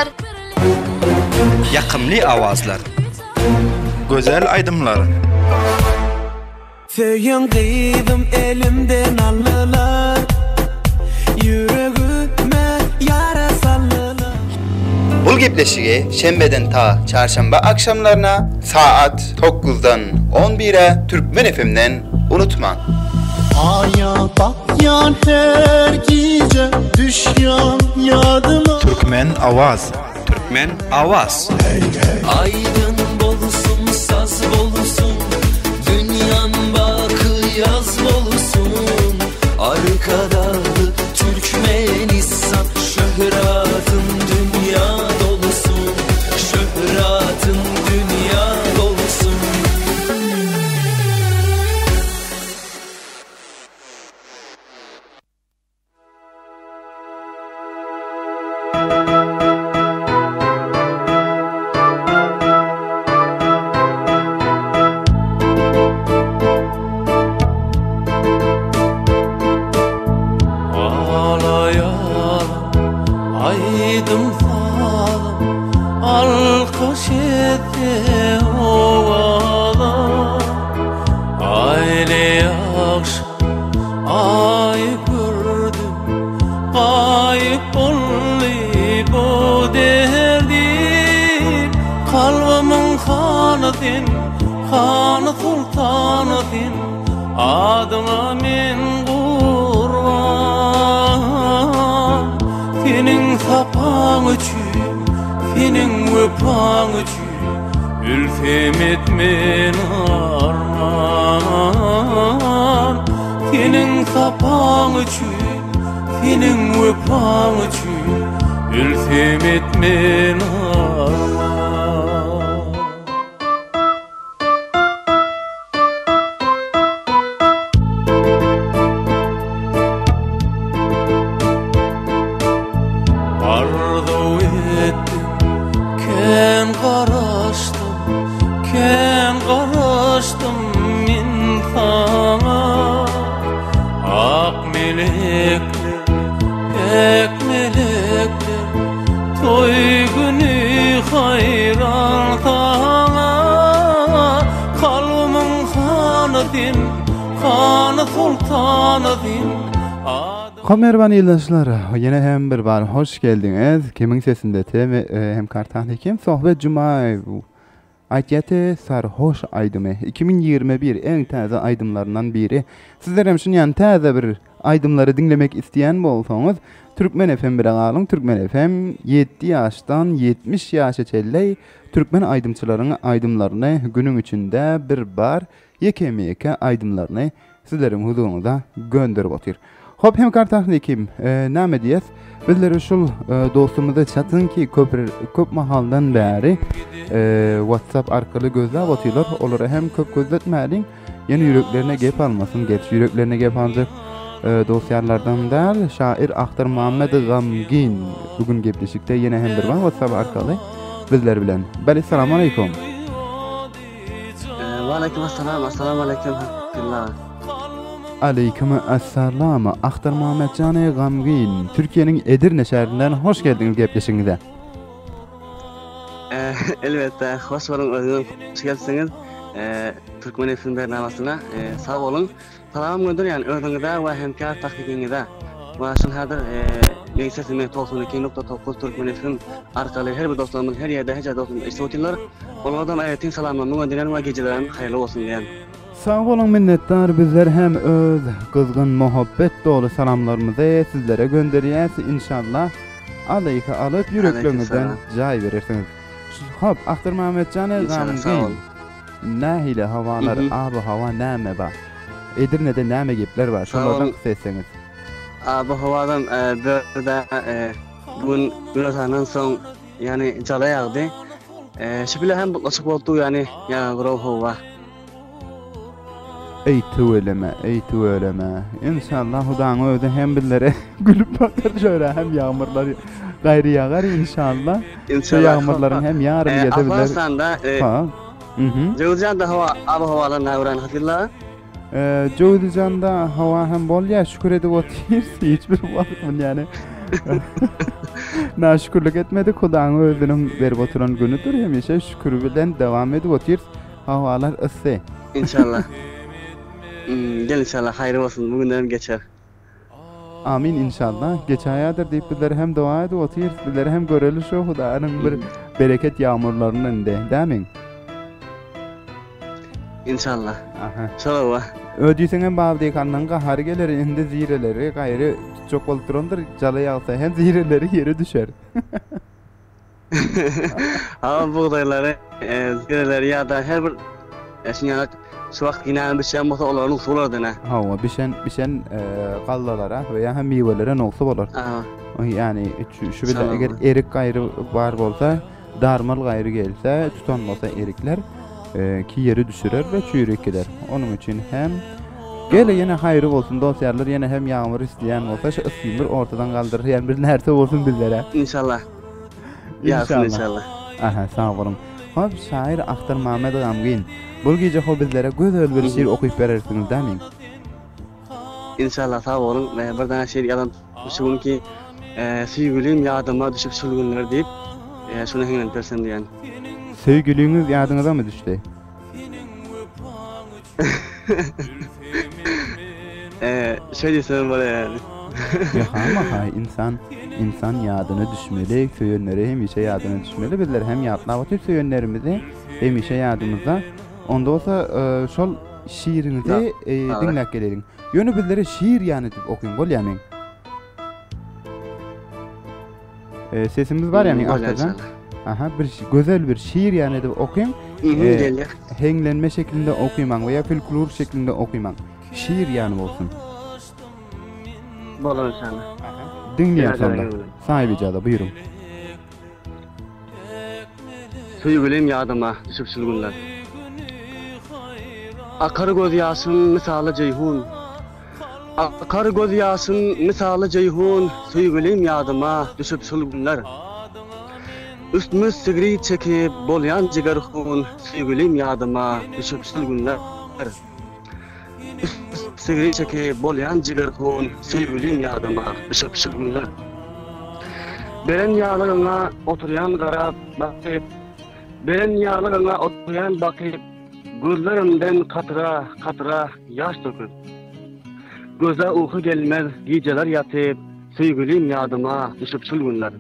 sözler, yakımlı avazlar, güzel aydımlar. Söyün kıydım elimden allılar, yüreğime yara sallılar. Bul gepleşigi şembeden ta çarşamba akşamlarına saat 9'dan 11'e Türkmen FM'den unutma. Aya bakyan her gece düşyan yadıma. Türkmen Avaz. Türkmen Avaz. Aydın bolsun, saz bolsun, dünyan bakı yaz bolsun. Arkadalı Türkmenistan, şöhratın dünya dolusun, şöhratın dünya dolusun. Aydın falan alkış etti ovala. Aile yakşı ay gördüm, kayıp oldu bu derdim. Kalbimin kanıdın, kanı sultanıdın, adına men kurban. Senin sapan üçün, senin öpan üçün, ülfem etmen arman. Senin sapan üçün, senin öpan üçün, ülfem etmen arman. Karaştım min sana, ak melekler, pek melekler, toy günü hayran sana. Kalbimin kanıdın, kanı sultanıdın. Merhaba yoldaşlar, yine hem bir bar hoş geldiniz. Kimin sesinde hem kartahlı kim? Sohbet Cumay. Aytiyatı sarhoş aydımy 2021 en taze aydımlarından biri. Sizler hem şun yani taze bir aydımları dinlemek isteyen bolsaňyz, Türkmen FM bir alın. Türkmen FM 7 yaştan 70 yaşa çelley Türkmen aydımçılaryň aydımlaryny günün içinde bir bar yekemeke aydımlaryny sizlerin huzuruňyza gönderip otyr. Hop hem kartahly kim? Näme diýes? Bizler şol dostumyza çatyn ki köp mahaldan bäri WhatsApp arkaly gözläp otyrlar. Olara hem köp gözletmäliň, ýene yüreklerine gep almasyn, gerçi yüreklerine gep alacak dosyalardan däl. Şair Ahtar Muhammed Gamgin bugün gepleşikde ýene hem bir WhatsApp arkaly bizler bilen. Bäli, assalamu alaykum. Wa alaykum assalam. Assalamu alaykum. Aleyküm assalam. Ahtar Muhammed Cane Gamgin, Türkiye'nin Edirne şäherinden hoş geldiniz gepleşiňize. Elbette, hoş bulduk. Hoş geldiniz. Türkmen FM bernamesyna sağ olun. Salam gönder yani özüňize we hemkar tahkikiňize. Wa şol hadyr meýsesime 92.9 Türkmen FM arkaly her bir dostlarymyz her ýerde heje dostlar isotýarlar. Onlardan aýatyn salamlaryny gönderen we gejelerin haýyrly bolsun diýen. Sağ olun, minnettar. Bizler hem öz kızgın muhabbet dolu salamlarımızı sizlere gönderiyes inşallah. Alayka alıp yüreklerinizden jay verirsiniz. Hop, Ahtar Muhammed Cane Gamgin. Nähile havalar, abi hava näme ba? Edirne'de näme gepler var? Şolardan kısa etseniz. Abi havadan bir de bugün birazdan soň yani jala ýagdy. Şübile hem açık boldu yani ýağgyr hava. Ey tuveleme. İnşallah hudaň öýde hem billere gülüp bakar şöyle hem ýağmurlar gaýry ýagar inşallah. Ýağmurlaryň hem ýarym ýete biller. Afganistanda Jowzjanda hava hawalar näwran hatırla. Jowzjanda hava hem bolýar şükür edip otyr. Hiçbir wagtmyn yani Naşükürlük etmedik, Hudaň özüniň berip oturan günüdür. Hemişe şükür bilen dowam edip otyr. Hawalar ıssy. İnşallah. Gel inşallah hayırlı olsun. Bugünlerim geçer. Amin inşallah. Geçaýadyr diýip bizler hem dua edip otyr, bizler hem göreli şu Hudaýyň bir bereket ýağmurlarynyň inde, dämi? İnşallah. Aha. Şola. Ödüýseň babdy kandan gahar geler, indi zireleri gaýry çok bolup durandyr, jala ýagsa hem zireleri ýere düşer. Ama buğdayları, zireleri ya da her bir eşinyanak şu vakt yine bir şey olmasa onların usulur dene. Hawa bişen gallalara veya hem meýwelere noksa bolar. Yani şu bilen eger erik gaýry bar bolsa, darmal gaýry gelse, tutanmasa erikler ki yeri düşürer ve çüýrek gider. Onun için hem gele yine haýry bolsun dostlar, yine hem ýağmur isleýän bolsa şu ısymyr ortadan galdyr, ýani bir nerse bolsun bizlere. İnşallah. Ýasyn inşallah. Aha, sağ bolun. Hop şair Ahtar Mamed Gamgin. Bu gece ho bizlere gözel bir şiir okuyup berersiňiz, dämi? İnşallah sağ olun. Ve bir tane şiir yalan şuun ki süýgülim ýadyma düşüp şol günler diýip şunu heňden bersem diýen. Söýgüliňiz ýadyňyza mı düşdi? Şey diýsem bolar ýani. Ama insan ýadyna düşmeli, söýenleri hemişe ýadyna düşmeli. Bizler hem ýadlap otyp söýenlerimizi hemişe ýadymyzda. Onda olsa şol şiiriňizi dinläp gelelim. Ýöne bizlere şiir ýany diýip okuýan bolýarmy? Sesimiz var ýani arkadan. Aha, bir gözel bir şiir ýany diýip okuýan. Heňlenme şeklinde okuýmaň veya folklor şeklinde okuýmaň. Şiir ýany bolsun. Bolar inşallah. Dinleýän sonra. Sahibi jada buyurun. Süýgülim ýadyma düşüp şol günler. Akar göz ýaşym misaly jeyhun. Akar göz ýaşym misaly jeyhun, süýgülim ýadyma düşüp şol günler. Üstümüz sigri çekip bolýan jigerhun, süýgülim ýadyma düşüp şol günler. Sigri çekip bolýan jigerhun, süýgülim ýadyma düşüp şol günler. Beren ýalygyňa oturýan garap bakyp, beren ýalygyňa oturýan bakyp, gözlerimden katıra yaş döküp. Göze uyku gelmez geceler yatıp, süýgülim ýadyma düşüp şol günler.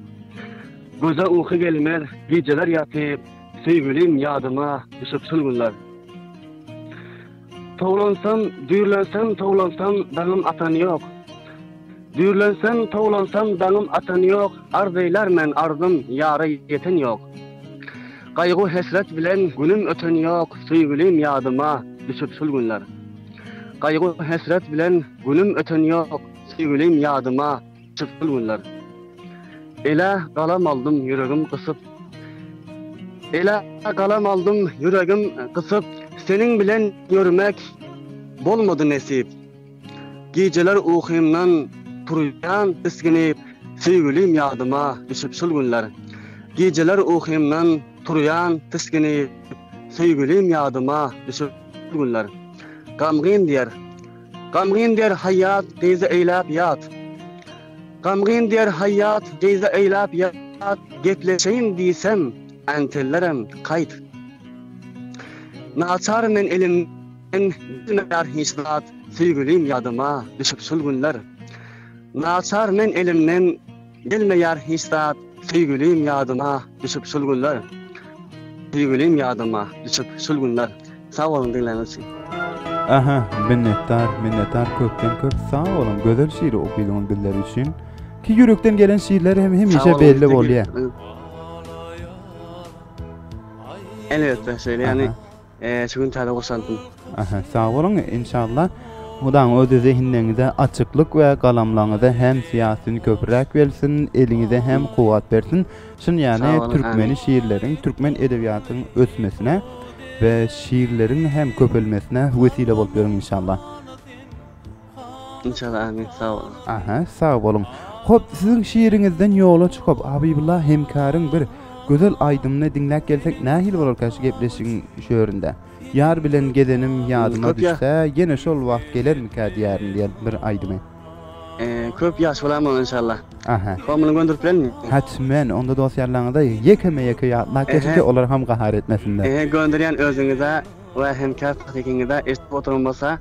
Göze uyku gelmez geceler yatıp, süýgülim ýadyma düşüp şol günler. Towlansam, düýrlensem, towlansam, daňym atan ýok. Düýrlensem, towlansam, daňym atan ýok. Arzylar men arzym, ýary ýeten ýok. Gaýgy hesret bilen günüm öten ýok, süýgülim ýadyma düşüp şol günler. Gaýgy hesret bilen günüm öten ýok, süýgülim ýadyma düşüp şol günler. Ele galam aldım yüregim kısıp. Ele galam aldım yüregim kısıp. Senin bilen görmek bolmady nesip. Geceler uýhymdan turýan isginip, süýgülim ýadyma düşüp şol günler. Geceler uýhymdan turýan tisginip, süýgülim ýadyma düşüp şol günler. Gamgyn diýer hayat geze eýläp ýat. Gamgyn diýer hayat geze eýläp ýat. Gepleşeýin diýsem, antellerem gaýt. Naçar men elimden bilmeýär hiç zat, süýgülim ýadyma düşüp şol günler. Naçar men elimden bilmeýär hiç zat, süýgülim ýadyma düşüp şol günler. Süýgülim ýadyma düşüp şol günler. Sağ olun dinleýänler. Aha, minnettar köpden köp sağ olun. Gözel şiir okuýdyň bizler üçin. Ki yürekden gelen şiirler hemişe belli bolýar. Elbette şöyle yani şu gün taýda goşandym. Aha, sağ olun inşallah. Hudaň öz zihniňizde açyklyk we galamlaňyzda hem siýasyny köpräk bersin, eliňizde hem kuwat bersin. Şun ýani türkmeni şiirleriň, türkmen edebiýatynyň ösmesine ve şiirlerin hem köpelmesine vesile bolup berýär inşallah. İnşallah amin, sağ olun. Aha, sağ olun. Hop, sizin şiiriňizden ýola çykyp Habibullah hemkaryň bir gözel aýdymyny dinläp gelsek nähil bolar kaşy gepleşiň şöýründe. Yar bilen gedenim ýadyma düşse, gene şol wagt gelermi ka diýärin diýen bir aýdymy. köp yaş bolamam inşallah. Aha. Komunu gönderip bilen mi? Hatmen onda dosyalarınızda yekeme ýatmak geçince olar ham gahar etmesinler. Gönderýän özüňize we hemkar takiňize eşit oturmasa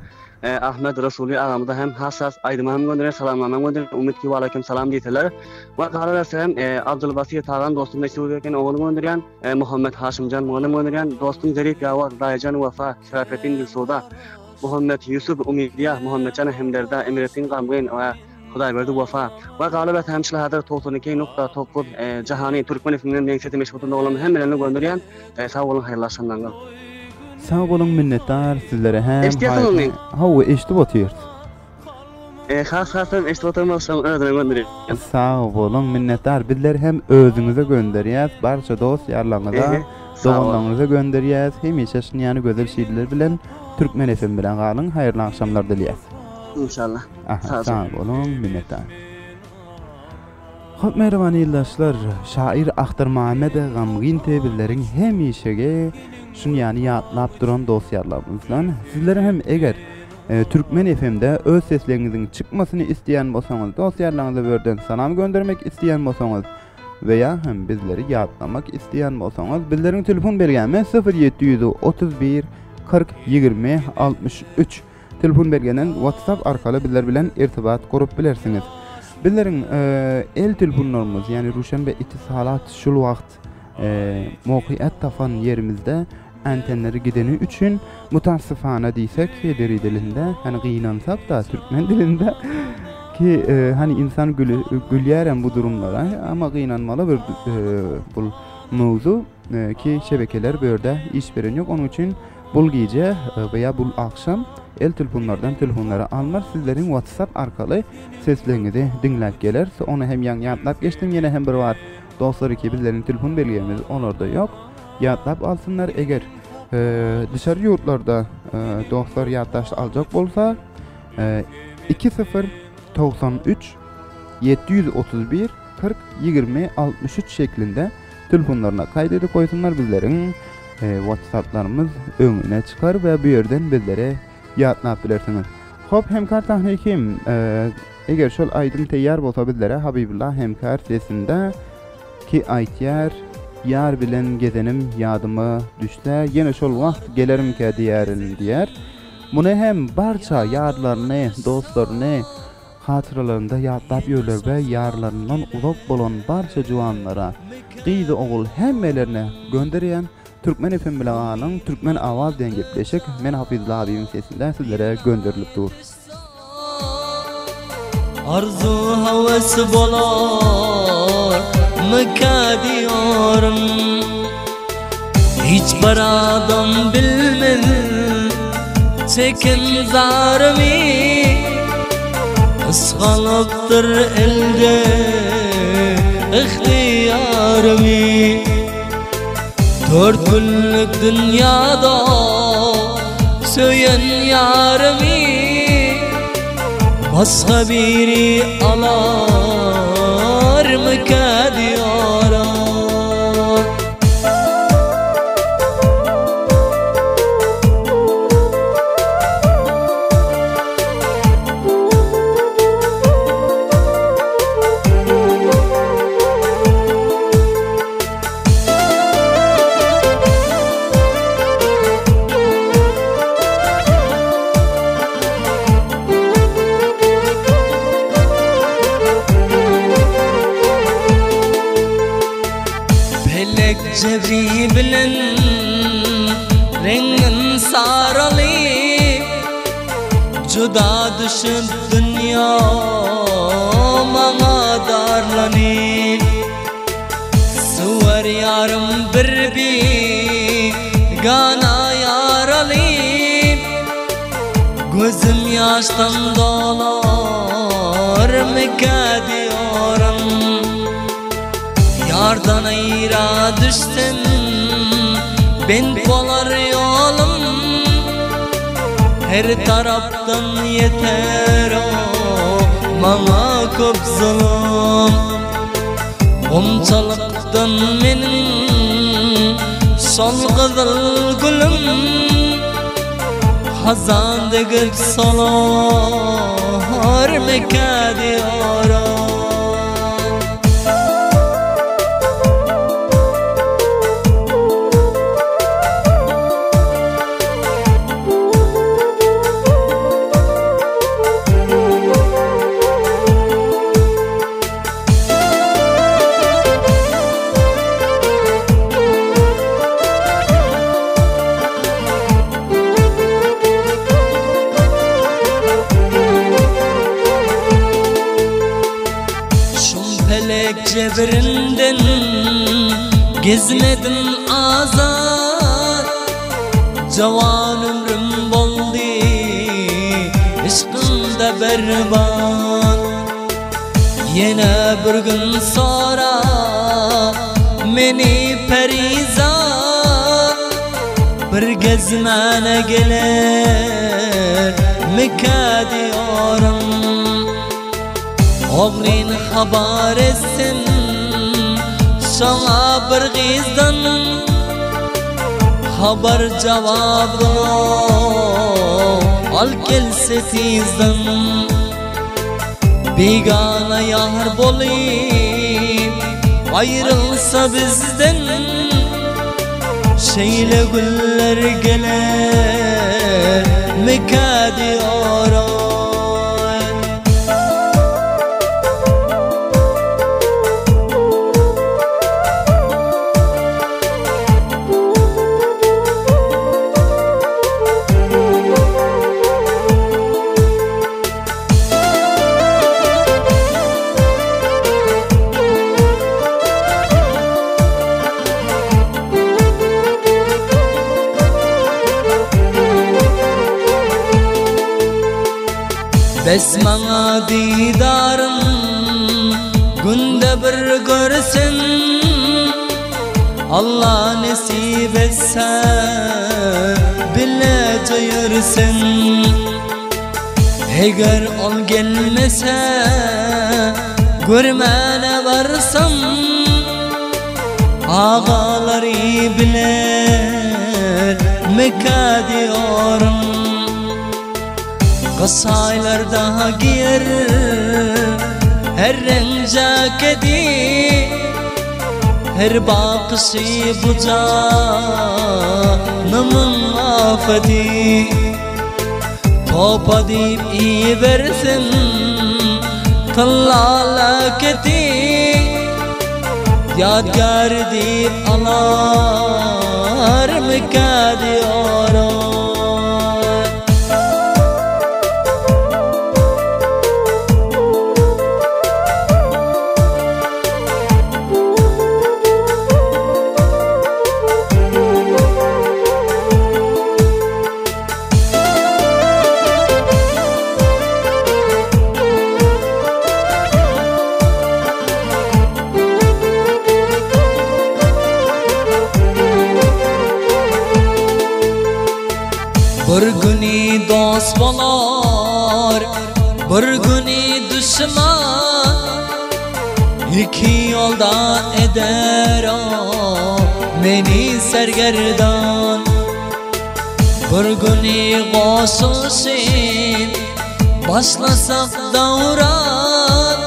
Ahmet Rasuli agamyza hem hassas aýdyma hem gönderýär, salamlama gönderýär. Umid ki walaýkum salam diýdiler. We garalasam Abdulbasit tagan dostum meşhur eken oğlu gönderýän, Muhammed Haşimjan oğlu gönderýän, dostum Zerif Yawar, Daýjan Wafa, Şerafettin Gülsoda, Muhammed Yusuf Umidya, Muhammedcan Hemderda, Emretin Gamgyn we Hudaýberdi Wafa. We galabat hemşile hazır 92.9 Jahany Türkmen efendinden meňseti meşhur oğlum hemlerini gönderýän. Sag bolun, haýyrly akşamlar. Sağ olun, minnettar sizlere hem. Eşdiýäsiňiz mi? Hawa eşdip otyr. Has-hasam eşdip oturmasam özüne gönderýär. Sağ olun, minnettar. Bizler hem özüňize gönderýäs, barça dost ýarlaryňyza, doganlaryňyza gönderýäs. Hemişe şunýany gözel şeýler bilen Türkmen FM bilen galyň. Haýyrly akşamlar dilýäs. İnşallah. Sağ olun, minnettar. Hop merhaba ýoldaşlar, şair Ahtar Muhammed Gamgyn tebilleriň hemişege şunýany ýatlap duran dosýarlarymyzdan sizlere hem eger Türkmen FM'de öz sesleriniziň çykmasyny isleýän bolsaňyz, dosýarlaryňyza berden salam göndermek isleýän bolsaňyz veya hem bizleri ýatlamak isleýän bolsaňyz, bizleriň telefon bergämi 0731 40 20 63 telefon bergenen WhatsApp arkaly bizler bilen irtibat gurup bilersiňiz. Bizleriň el telefonlarymyz, ýani Ruşan we itisalat şul wagt mowqiat tapan yerimizde antenleri gideni üçün mutassifana diýsek deri dilinde, hani gynansak da Türkmen dilinde ki hani insan gülýärem bu durumlara, ama gynanmaly bir bul mowzu ki şebekeler börde iş beren ýok. Onuň üçin bul gece veya bul akşam el telefonlardan telefonlara almar, sizlerin WhatsApp arkaly seslerinizi dinläp geler. Onu hem ýatlap geçdim, ýene hem bir var dostlar ki bizlerin telefon belgemiz onlarda ýok. Ýatlap alsınlar. Eger dışarı ýurtlarda dostlar ýatdaş aljak bolsa 2093 731 40 20 63 şeklinde telefonlarına kaydedip koysunlar. Bizlerin WhatsApp'larımız öňüne çıkar ve bu yerden bizlere ýatlap bilersiňiz. Hop, hemkar tahnikim eger şol aýdym teýýar bolsa bizlere Habibullah hemkar sesinde ki aýtýar, yar bilen gezenim ýadyma düşse, ýene şol wagt gelerim ki diýärin diýär. Muny hem barça ýarlaryny, dostlaryny hatyralarynda ýatlap ýörler we ýarlaryndan uzak bolan barça juwanlara, gyzy ogul hemmelerine gönderýän Türkmen FM bilen galyň Türkmen awaz diýen gepleşik men Hafizullah abiň sesinde sizlere gönderilip dur. Arzu havas bolar mekadiyorum, hiç bir adam bilmez çekin zarimi, ısgalıptır elde ihtiyarimi. 4 günlük dünyada söyyen yarimi, başka biri alar mı kadiyara? Cevri bilen rengin sarılı, juda düşüp dünya maňa darlany. Suwar yarım bir gana yaralı, gözüm yaştan dolar mekadiyorum. Yardan ayıra düşsem ben bolar yolum, her taraftan yeter o maňa köp zulüm. Onçalıktan menin sol gyzyl gülüm, hazan degip solar مكادي آرام Cebrinden gezmedim azat Cavan ömrüm boldu Işkında berbat Yine bir gün sonra Meni perizat Bir gezmene gelir Mekadi oram Oğlin haber etsin Sana bir gizdan Haber cevabını Al gelse tizdan Begana yar bolayım Ayrılsa bizden Şeyle güller gelir Mekadi aram Besmana didarım Günde bir görsen Allah nasip etse Bile cayırsen Eğer ol gelmese Görmene varsam Ağaları bilir Mekadi oram Kasaylarda giyer her renk ceketi Her bakışı bu canımın afeti Topa deyip iyi versin tallalaketi Yadgar deyip alar mekadi oram Bir günü dost bolar, bir günü düşman İki yolda eder o meni sergerdan Bir günü koşuşun başlasak davran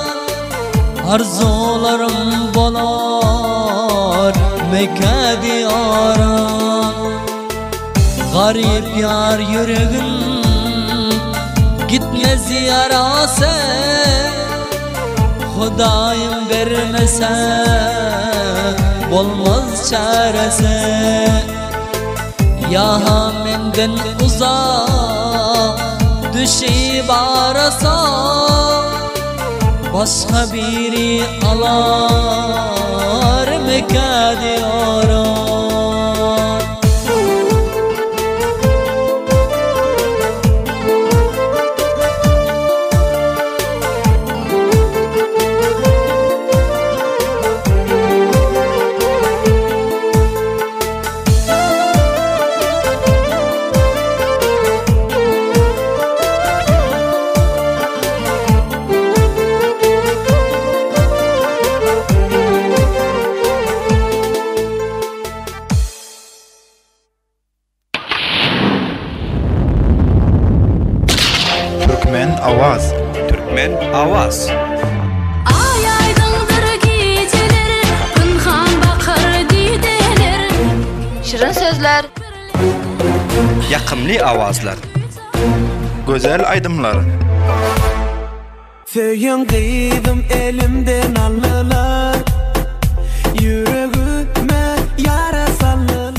Arzularım bolar mekadi aran Garip yar yüreğim gitmez yarası Hudayım vermese olmaz çaresi Ya menden uzak düşüp arasa Başka biri alar mekadi aram Avaz Türkmen Avaz. Ay aydındır geceler, pınhan bakır dideler. Şirin sözler, Yakımlı avazlar. Güzel aydımlar. Söyün kıydım elimden allılar, yüreğime yara sallılar.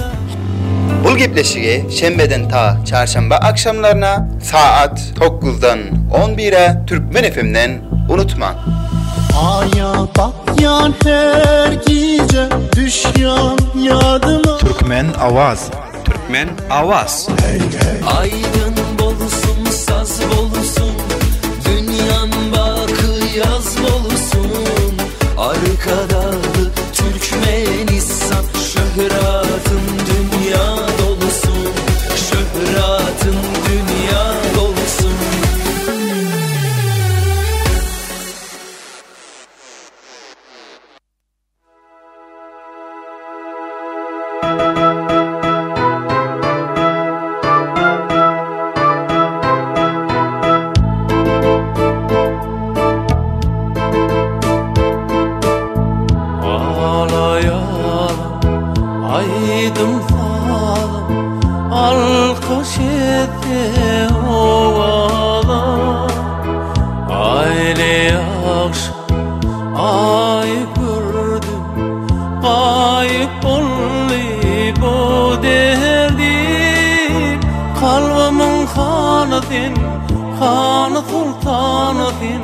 Bul gepleşigi şembeden ta çarşamba akşamlarına saat 9'dan 11'e Türkmen FM'den unutma. Aya bakyan her gece düşyan yadıma. Türkmen Avaz. Türkmen Avaz. Aydın bolsun, saz bolsun, dünyan bakı yaz bolsun. Arkadalı Türkmenistan, şöhratın dünya dolusun, şöhratın dünya dolusun. Aydın falım alkış etti ovala. Aile yakşı ay gördüm, kayıp oldu bu derdim. Kalbimin kanıdın, kanı sultanıdın,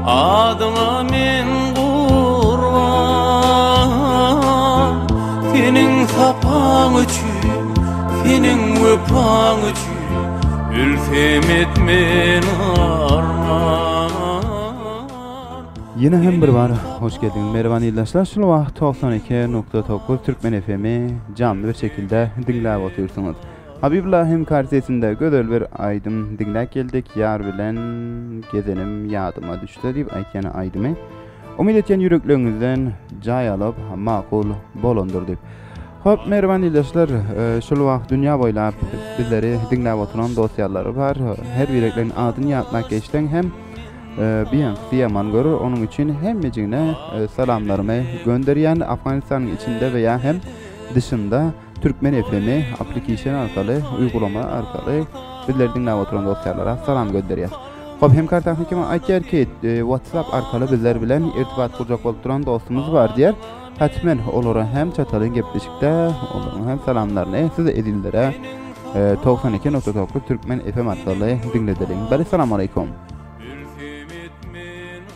adına min kurban. Senin sapan üçün, senin öpan üçün, ülfem etmen arman. Yine hem bir var, hoş geldiniz. Merhaba yoldaşlar. Şu vaxt 92.9 Türkmen FM'i canlı bir şekilde dinlep otursunuz. Habibullah hem karşısında gödel bir aydım dinlep geldik. Yar bilen gezenim yadıma düştü deyip aytgany aydymy. Umid etken yüreklerinizden jay alıp makul bolundur deyip. Hop, merhaba yoldaşlar. Şu vaxt dünya boylap bizleri dinlep oturan dostlarlar var. Her bireklerin adını yatmak geçten hem biyan siyaman görür. Onun için hemmecine salamlarımı gönderiyen Afganistan'ın içinde veya hem dışında Türkmen FM'i aplikasyon arkalı, uygulama arkalı bizleri dinlep oturan dostlarlara salam gönderiyor. Hop, hem kartahnikime aytýar ki WhatsApp arkalı bizler bilen irtibat kurjak bolup duran dostumuz var diýer. Hatmen olara hem çatalyn gepleşikde, olaryň hem salamlaryny size edildire 92.9 Türkmen FM arkaly dinledirin. Bari salam aleykum.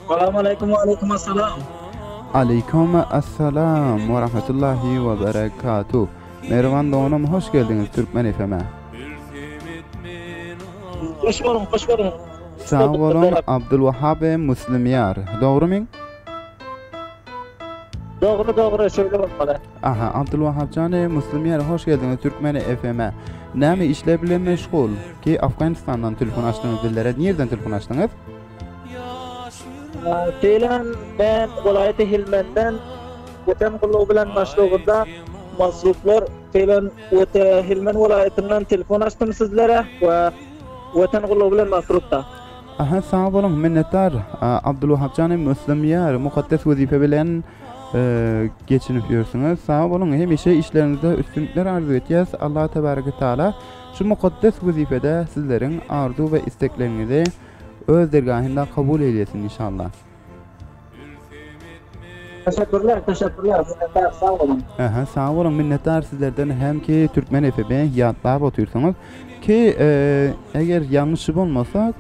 Assalamu alaikum wa alaikum assalam. Aleykum assalam ve rahmetullahi ve berekatuh. Mervan Doğan'ım, hoş geldiniz Türkmen FM'e. Hoş buldum. Sağ olun, Abdülvahhab Müslümyar. Doğru mu? Doğru, şöyle bakmalı. Aha, Abdülvahhab canı Müslümyar, hoş geldiniz Türkmen FM'e. Näme işle bilen meşgul ki Afganistan'dan telefon açtınız dillere. Nereden telefon açtınız? Teylen ben vilayeti Hilmen'den Vatan Kulu bilen başlığında masruflar Teylen Hilmen vilayetinden telefon açtım sizlere ve Vatan Kulu bilen masrufta. Aha, sağ olun, minnettar. Abdülvahhab canı Müslümyar, mukaddes vazife bilen geçinip yürüyorsunuz. Sağ olun, hemişe işlerinizde üstünlükler arzu etiyaz. Allah tebareke taala şu mukaddes vazifede sizlerin arzu ve isteklerinizi öz dergahında kabul eylesin inşallah. Teşekkürler. Minnettar, sağ olun. Aha, sağ olun, minnettar sizlerden hem ki Türkmen FM'i yatlap otursanız ki eğer yanlışım olmasa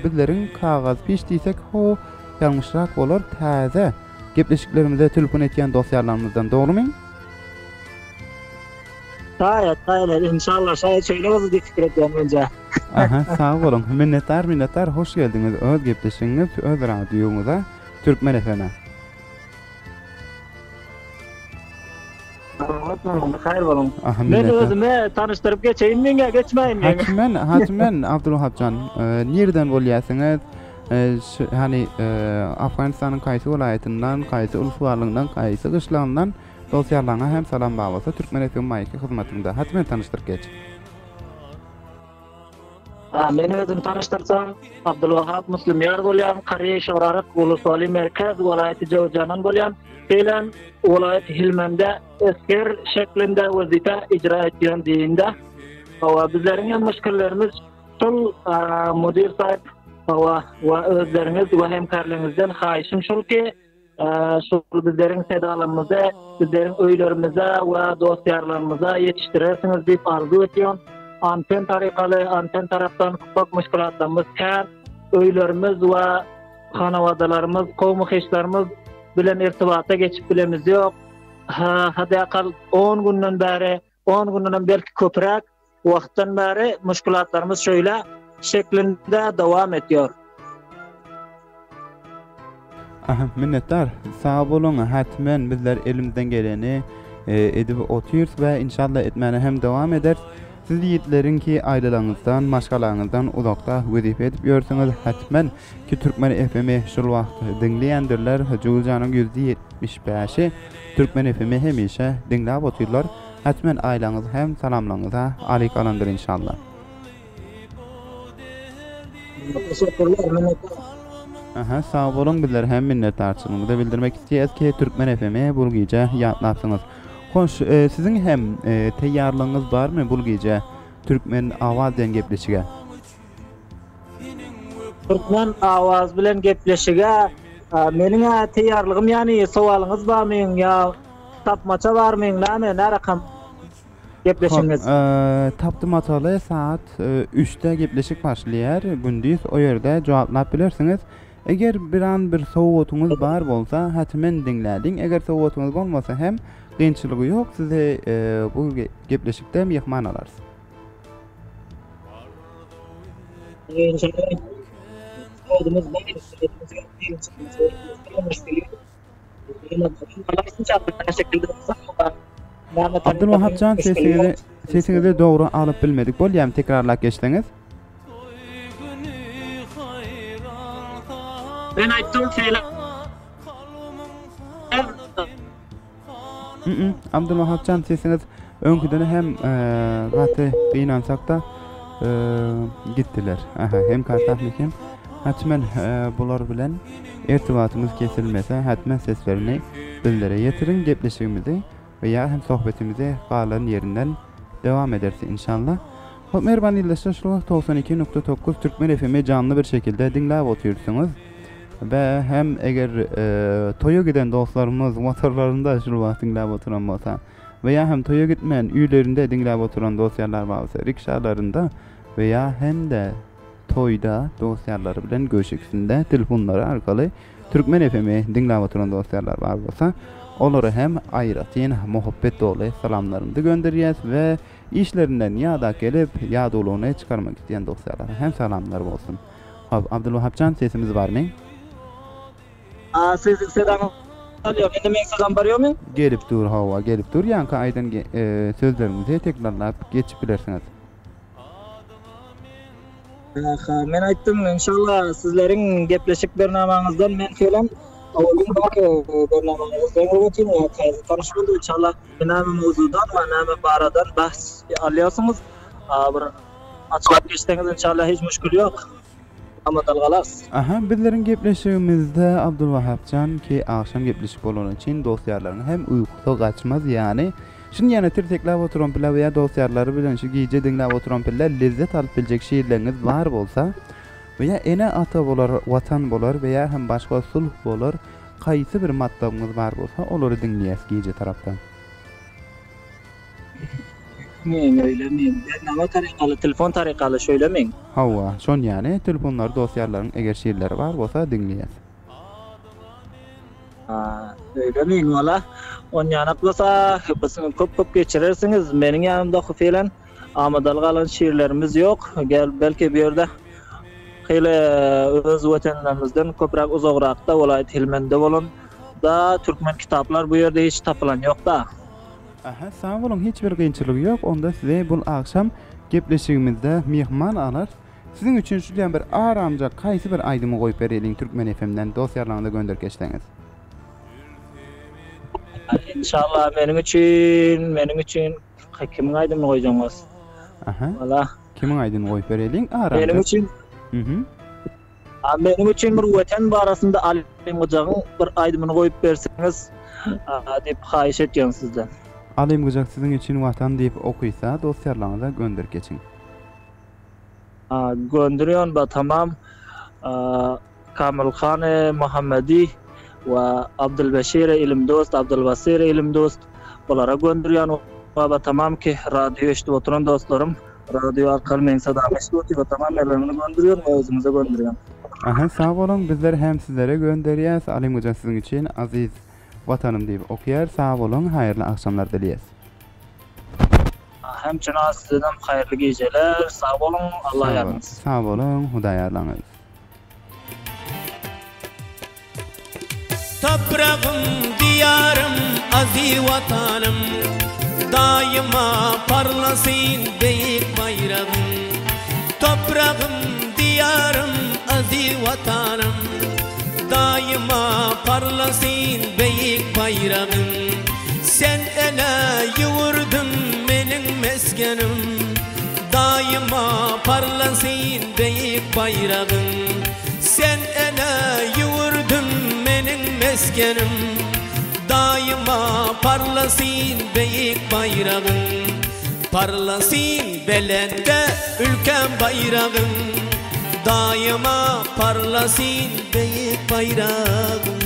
bizlerin kağız piştiysek o yanlışrak olur. Taze gepleşiklerimize telefon etken dosyalarımızdan, doğru mu? Gayet inşallah şayet şöyle oldu diye fikir ediyorum önce. Aha, sağ olun, minnettar, hoş geldiniz öz gepleşiniz, öz radyomuza, Türkmen FM'e. Hayır olun. Aha, Ben minnettar. özüme tanıştırıp geçeyim mi? Geçmeyeyim mi? Hatmen Abdülvahhab nereden bolýasyňyz? Hani Afganistan'ın kaysi vilayetinden, kaysi ulsuwarlygynyň, kaysi gyşlagyndan dosyalarına hem salam baglasy Türkmen FM maýky hyzmatynda hatmen tanıştyryp geç. Men özüm tanıştırsam Abdülvahap Müslümiýar bolýan, Kariýe Şoraryk Ulusal Merkez welaýaty Jowjanan bolýan. Bilen welaýat Hilmende esker şeklinde wazifa icra etýän diýinde. Hawa bizleriň hem müşkillerimiz şol mudir saýp we özleriňiz we hemkarlaryňyzdan haýşym şolki şol bizleriň sedalarymyzy bizleriň öýlerimize we dostlarymyza ýetişdirersiňiz diýip arzu etýän. Anten taraftan köp müşkilatlarymız kär, öýlerimiz we hanawadalarymız, gowmuşlarymız bilen irtibata geçip bilemiz ýok. Hadaqal 10 günden bäri, 10 günden belki köpräk wagtdan bäri müşkilatlarymız şöyle şeklinde dowam etýär. Minnettar. Sağ bolun. Hatmen bizler elimizden geleni edip oturýarys we inşallah etmene hem dowam eder. Siz yiğitlerin ki ailelerinizdän, maşgalaryňyzdan uzakda wezip edip ýörsiňiz, hatmen ki Türkmen FM şol wagt dinleýändirler. Jowjanyň %75-i Türkmen FM hemişe dinläp oturýarlar. Hatmen aileňiz hem salamlaryňyza alyk alandyr inşallah. Sağ bolun, bizler hem minnetdarçylygyny bildirmek istəyäs ki Türkmen FM bul gece ýatlasyňyz. Hoş, sizin hem teýýarlygyňyz barmy bul gece Türkmen awaz bilen gepleşige? Türkmen awaz bilen gepleşige meniň teýýarlygym, ýani sowalyňyz barmy ýa tapmaça barmy, näme rakam gepleşiňiz? Tapmaçaly saat 3-de gepleşik başlaýar. Gündüz o ýerde jogaplap bilersiňiz. Eger bir sowatyňyz bar bolsa, hatmen dinlädiň. Eger sowatyňyz bolmasa hem qiyinçylygy ýok, size bu gepleşikde mehman alarys. Abdülvahapcan, sesinizi doğru alıp bilmedik. Bolýam tekrarlap geçdiňiz. Ben aýtdym feýle. Abdülvahapcan, sesiniz öňküden hem gaty gynansak da gittiler. Hem kartahlyk hatmen bular bilen irtibatymyz kesilmese hatmen seslerini bildire ýetirin, gepleşigimizi veya hem sohbetimizi galan yerinden devam ederse inşallah. Merhaba dinleyijiler, şu 92.9 Türkmen FM canlı bir şekilde dinläp oturýarsyňyz. Ve hem eger toya giden dostlarımız motorlarında şu wagt dinläp oturan bolsa veya hem toya gitmeyen üýlerinde dinläp oturan dostlar bolsa, rikşalarında veya hem de toyda dostları bilen görüşüksünde telefonları arkaly Türkmen FM dinläp oturan dostlar bar bolsa, olara hem aýratyn muhabbet dolu salamlarymyzy gönderýäs ve işlerinden ýa-da gelip ýa doluny çykarmak isleýän dostlara hem salamlar bolsun. Abdülvahapcan, sesimiz barmy? Siz sedan alıyor. Mende men sedan barýarmy? Gelip dur hawa, gelip dur. Ýanky aýdan sözlerimizi tekrarlap geçip bilersiňiz. Men aýtdym, inşallah sizleriň gepleşik bernamaňyzdan men feýlen awalyn baki bernamaňyzdan öwretýän ýa-da tanışmady inşallah näme mowzudan we näme baradan bahs alýarsyňyz. Bir açyklap geçdiňiz inşallah hiç müşkil ýok. Bizlerin gepleşigimizde Abdülvahapcan ki akşam gepleşip bolan için dostlarlaryň hem uykusy gaçmaz, yani şunu ýene teklap oturan pilla veya dostlarlary bilen şu gece dinläp oturan pilla lezzet alyp biljek şeýerleriniz bar bolsa veya ene ata bolar, watan bolar veya hem başga sulh bolar, kaýsy bir matlabyňyz bar bolsa olary dinleýäs gece tarapdan. Men öýlemeýin. Näme tarykaly, telefon tarykaly şöýlemeýin. Hawa, şon ýani telefonlar dostlaryň eger şeýerleri bar bolsa dinleýäs. Öýlemeýin wala. On ýanak bolsa, hepsini köp geçirersiňiz. Meniň ýanymda feýlen amadalyk alan şeýerlerimiz ýok. Belki bu ýerde hyle öz wetenlerimizden köpräk uzagrakda welaýat Hilmende bolan da türkmen kitaplar bu ýerde hiç tapylan ýok da. Sağ olun, hiç bir qiyinçylygy ýok. Onda size bu akşam gepleşigimizde mehman alar. Sizin üçin şu bir aramca kaýsy bir aýdymy goýup bereliň Türkmen FM'den dostlarlaryňyza gönderip geçdiňiz. İnşallah meniň üçin kimiň aýdymy goýjaňyz. Wala Kimin aydyn goýup bereliň? Aram. Benim için benim için bir weten barasında alim gyjagyň bir aýdymyny goýup berseňiz diýip haýyş etýän sizden. Alim gyjak siziň için watan diýip okuýsa, dostlarlaryňyza gönderip geçiň. Gönderiyorsun ba tamam. Kamilxan Muhammedi ve Abdülbeşir İlimdost, Abdülbasir İlimdost bulara gönderiyorsun ba tamam ki radyo eşitip oturan dostlarım radyo arkaly men sadamy eşitip tamam ellerini gönderiyorsun ve özüňize gönderiyorsun. Aha, sağ olun. Bizler hem sizlere gönderýäs. Alim gyjak siziň için aziz watanım diýip okuýar. Sağ olun. Haýyrly akşamlar dilýäs. Hem çana sizden hayırlı geceler. Sağ olun. Allah yardım. Sağ olun. Huda yarlaňyz. Toprağım, diyarım, aziz vatanım, daima parlasın beyik bayrağım. Toprağım, diyarım, aziz vatanım, daima parlasın beyik bayrağım. Sen ele yuvurdun menin meskenim, daima parlasın beyik bayrağım. Sen ele yuvurdun menin meskenim, daima parlasın beyik bayrağım. Parlasın belende ülkem bayrağım, daima parlasın beyik bayrağım.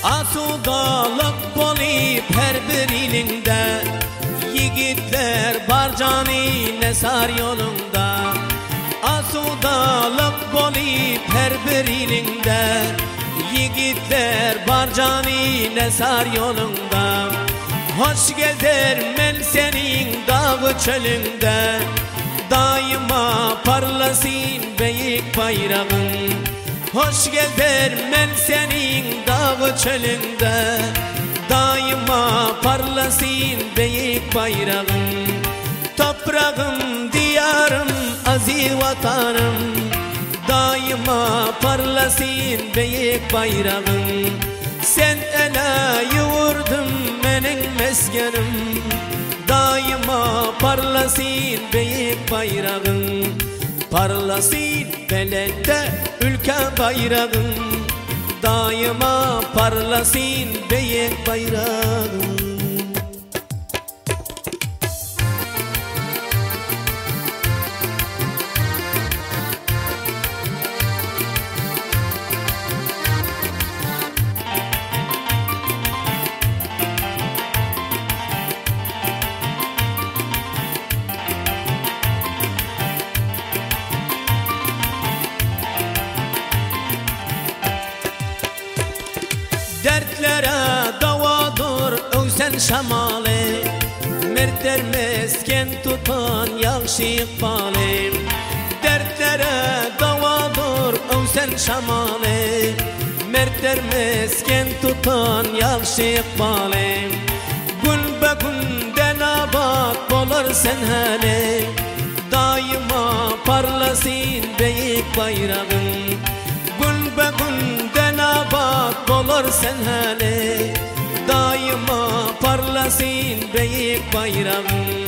Asudalık bolip her bir ilinde, yigitler barcani nesar yolunda. Asudalık bolip her bir ilinde, yigitler barcani nesar yolunda. Hoş gelir men senin dağı çölünde, daima parlasın beyik bayrağın. Hoş gelir men senin dağı çölünde, daima parlasın beyik bayrağın. Toprağım, diyarım, aziz vatanım, daima parlasın beyik bayrağın. Sen ele yuvurdun menin meskenim, daima parlasın beyik bayrağın. Parlasın belende ülkem bayrağın, daima parlasın beyik bayrağın. Dertlere davadır ösen şamali, mertler mesken tutan yağşı ikbali. Dertlere davadır ösen şamali, mertler mesken tutan yağşı ikbali. Gün be günden abad bolar sen hali, daima parlasın beyik bayrağın. Gün be günden abad bolar sen hali, daima parlasın beyik bayrağın.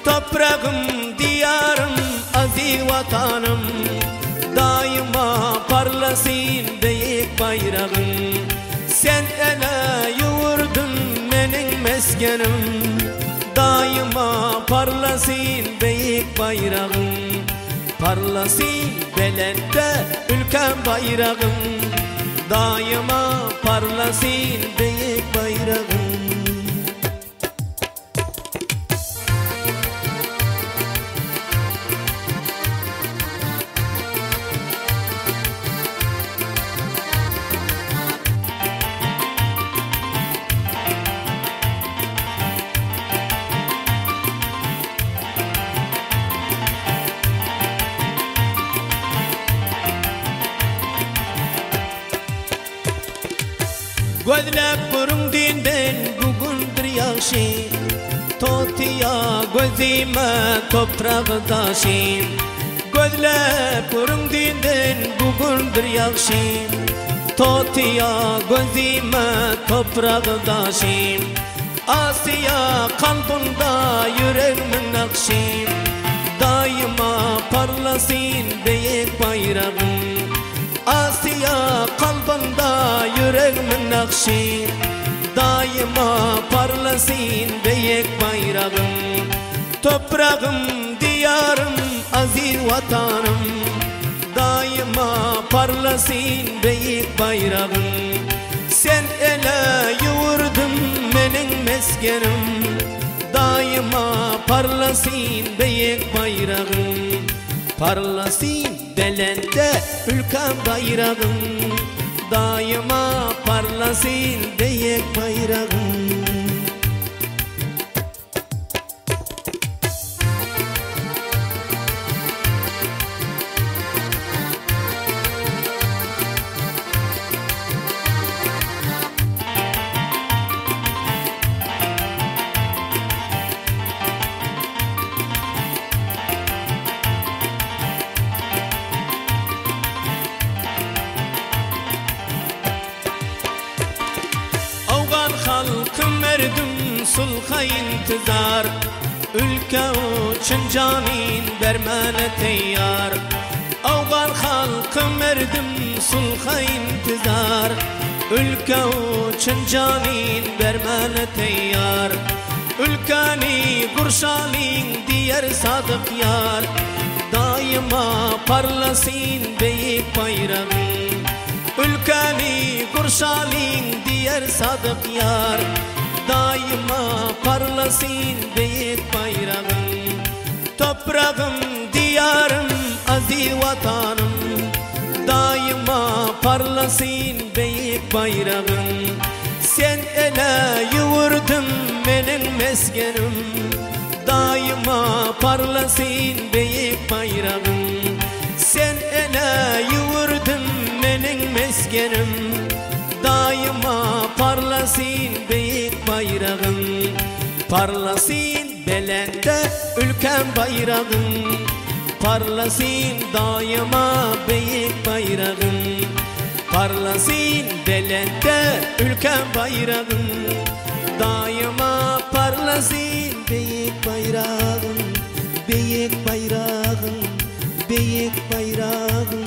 Toprağım, diyarım, aziz vatanım, daima parlasın beyik bayrağın. Sen ele yuvurdun menin meskenim, daima parlasın beyik bayrağın. Parlasın belende ülkem bayrağın, daima parlasın beyik bayrağın. Gözlep burundinden bugundur yaşim Totiya gözime toprağı taşım Gözlep burundinden bugundur yaşim Totiya gözime toprağı taşım Asiya kalbında yüreğimin nakşim Daima parlasın büyük bayrağım Asiya kalbında yüreğimin nakşi Daima parlasın büyük bayrağım Toprağım, diyarım, aziz vatanım Daima parlasın büyük bayrağım Sen ele yuvurdun benim meskenim Daima parlasın büyük bayrağım Parlasın belende ülkem bayrağım Daima parlasın büyük bayrağım sulha intizar Ülke için canin vermene teyyar Avgar halkım erdim sulha intizar Ülke için canin vermene teyyar Ülkeni kurşalin diğer sadık yar Daima parlasın büyük bayrağım Ülkeni kurşalin diğer sadık yar Daima parlasın büyük bayrağım Toprağım, diyarım, aziz vatanım Daima parlasın büyük bayrağım Sen ele yuvurdun benim meskenim Daima parlasın büyük bayrağım Sen ele yuvurdun benim meskenim Daima parlasın büyük bayrağım Parlasın belende ülkem bayrağım Parlasın daima büyük bayrağım Parlasın belende ülkem bayrağım Daima parlasın büyük bayrağım Büyük bayrağım, büyük bayrağım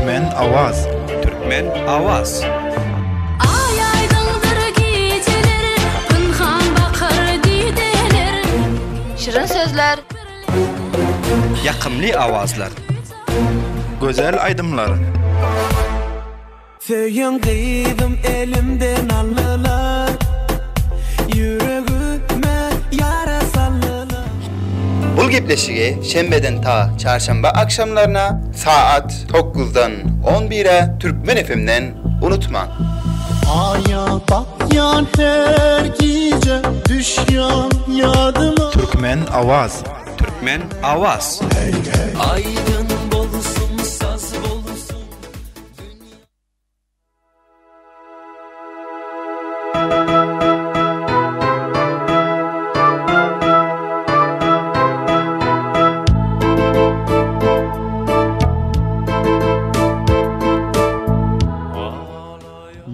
Türkmen Avaz. Türkmen Avaz. Ay aydındır geceler, pınhan bakır dideler. Şirin sözler, Yakımlı avazlar. Güzel aydımlar. Söyün kıydım elimden allılar Yüreğime yara sallılar Bul gepleşigi şembeden ta çarşamba akşamlarına saat 9'dan 11'e Türkmen FM'den unutma. Aya bakyan her gece düşyan yadıma Türkmen Avaz. Türkmen Avaz. Aydın bolsun saz bolsun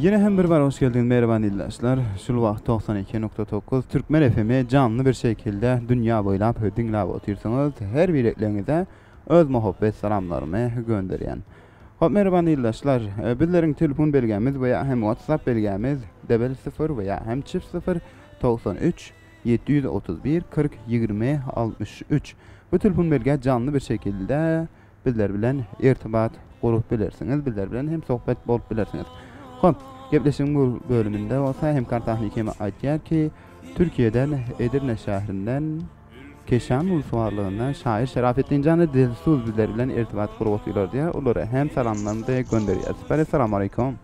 Yine hem bir hoş geldiniz merhaba dinleyiciler. Şu vaxt 92.9 Türkmen FM'i canlı bir şekilde dünya boylap dinlep otursanız her bir eklerinizde öz muhabbet salamlarımı gönderiyen. Hop merhaba dinleyiciler. Bizlerin telefon belgemiz veya hem WhatsApp belgemiz 00 veya hem 0 93 731 40 20 63. Bu telefon belge canlı bir şekilde bizler bilen irtibat kurup bilirsiniz. Bizler bilen hem sohbet bolup bilirsiniz. Hop, gepleşim bu bölümünde olsa hem kartahnikeme aytýar ki Türkiye'den Edirne şäherinden Keşan ulsuwarlygyndan şair Şerafettin Canı Dilsuz bizler bilen irtibat kurup oturýar diýär. Olara hem salamlarymyzy gönderýär. Assalamu aleykum.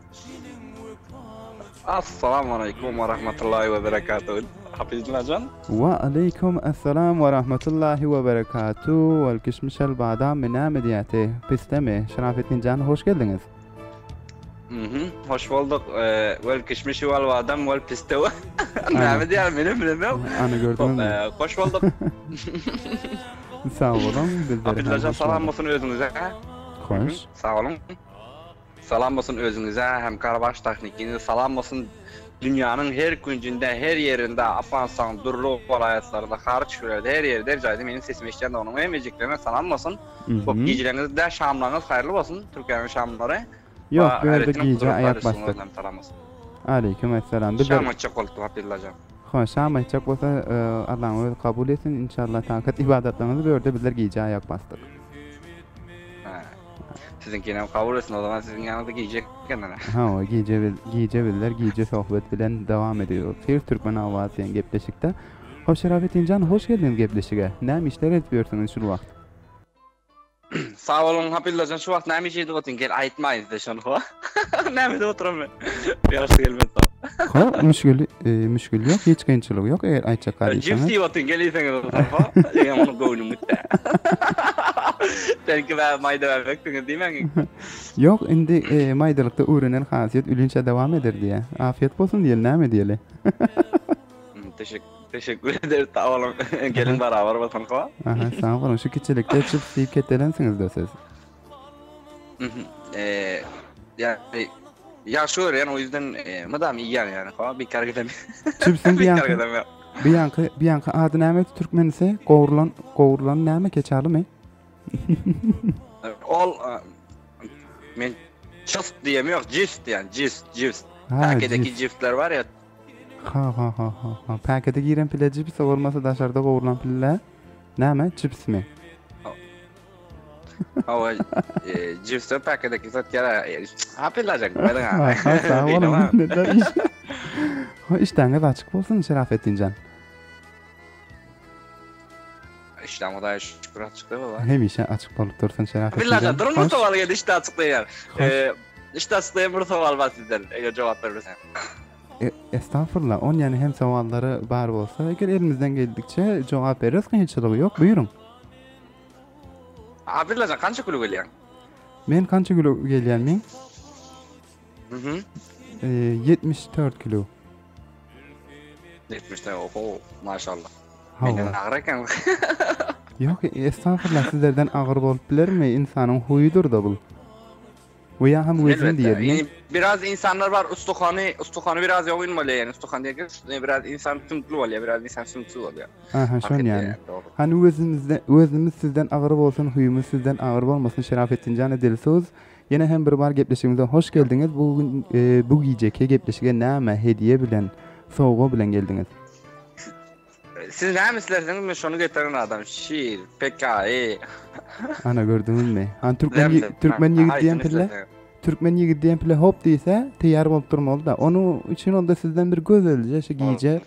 Assalamu alaikum ve rahmetullahi ve berekatuhu. Hafizlacan. Ve aleykum assalam ve rahmetullahi ve berekatuhu. Vel kişmişel badam mename diyate. Pisteme. Şerafettin Can hoş geldiniz. Hoş bulduk. Vel kişmişi vel vadam vel pistevi. Name diyelim bilmiyorum. Ana gördüm. Hoş bulduk. Sağ olun. Hafizlacan salam olsun özünüze. Hoş. Sağ olun. Salam olsun özünüze, hem Karabaş Teknik'ine salam olsun dünyanın her küncünde, her yerinde, Afganistan, Durlu vilayetlerinde, hariç şurada, her yerde, her cayda benim sesimi işleyen de onun emeceklerine salam olsun. Bu giyicileriniz de şamlarınız hayırlı olsun, Türkiye'nin şamları. Yok, böyle giyece ayak bastık. Aleyküm esselam. Şam açık oldu, Abdullah'cığım. Hoş, şam açık olsa Allah'ın kabul etsin. İnşallah takat ibadetlerinizi böyle bizler giyece ayak bastık. Sizinkine kabul etsin, o zaman sizin yanında giyecek kendine. Ha, giyece bilirler, giyece sohbet bilen devam ediyor. Seyir Türkmen Avazı'nın gepleşikte. Hoş Şerafettin Can, hoş geldiniz gepleşike. Ne işler etmiyorsunuz şu vakt? Sağ olun Abdullah'cığım, şu vakt ne işe ediyordun? Gel aytmayız de şunu. Ne mi de oturum ben? Biraz gelmez tamam. Ha, müşkül yok, hiç kıyınçılık yok. Eğer aytacak kardeşseniz. Cips yiyordun, geliyseniz o tarafa. Yani onu koynum gitti. Belki ben mayda vermektiniz değil mi? Yok, indi maydalıkta öğrenen hasiyet ülünçe devam eder diye. Afiyet olsun diyelim, ne mi diyelim? Teşekkür ederim, sağ olun. Gelin beraber bakın kova. Aha, sağ olun. Şu küçülükte çıp yiyip kettelensiniz de siz. Yani yaşıyor yani, o yüzden madem iyi yani kova, bir kere gidemiyor. Çipsin bir yankı adı neyme Türkmen ise qoğrulan neyme keçerli mi? Ol men çift diyemiyor, cift yani cift. Paketdeki ciftler var ya. Ha. Pakete giren pile cips olmasa dışarıda qoğrulan pille neyme cips mi? Ama cipsler paketdeki satkara hapilacak ben ha. Sağ olun. Neler iş? İşteniz açık olsun Şerafettin Can. İşte da şükür açıkta baba. Hemişe açık bolup dursun Şerafettin Can. Billahi durun soğal geldi işte açıklayar. İşte açıklayan bir soğal var sizden. Eğer cevap verirsen. Estağfurullah. On yani hem soğalları bar olsa eğer elimizden geldikçe cevap veririz. Kıyınçılığı yok. Buyurun. Abdullah'cığım kança kilo geliyor? Men kança kilo geliyor men? 74 kilo. 74 oho maşallah. Hava. Menden ağır eken. Yok, estağfurullah, sizlerden ağır bolup bilir mi? İnsanın huyudur da bu. Bu ya hem özün diyelim. Yani biraz insanlar var, ustukhanı biraz yok inmeli yani. Ustukhanı diye biraz insan tümklü oluyor, biraz insan sümksüz oluyor. Aha, şön yani. Hani özümüz sizden ağır olsun, huyumuz sizden ağır olmasın Şerafettin Can edilsiz. Yine hem bir bar gepleşimize hoş geldiniz. Bu giyeceki gepleşige näme hediye bilen, soğuğu bilen geldiniz. Siz ne mislersiniz mi şunu getiren adam? Şiir, PK'yi. Ana gördünüz mü? Han Türkmen yigit diyen pile hop deyse teyar bolup durmalı da. Onu için onda sizden bir gözelce şu giyece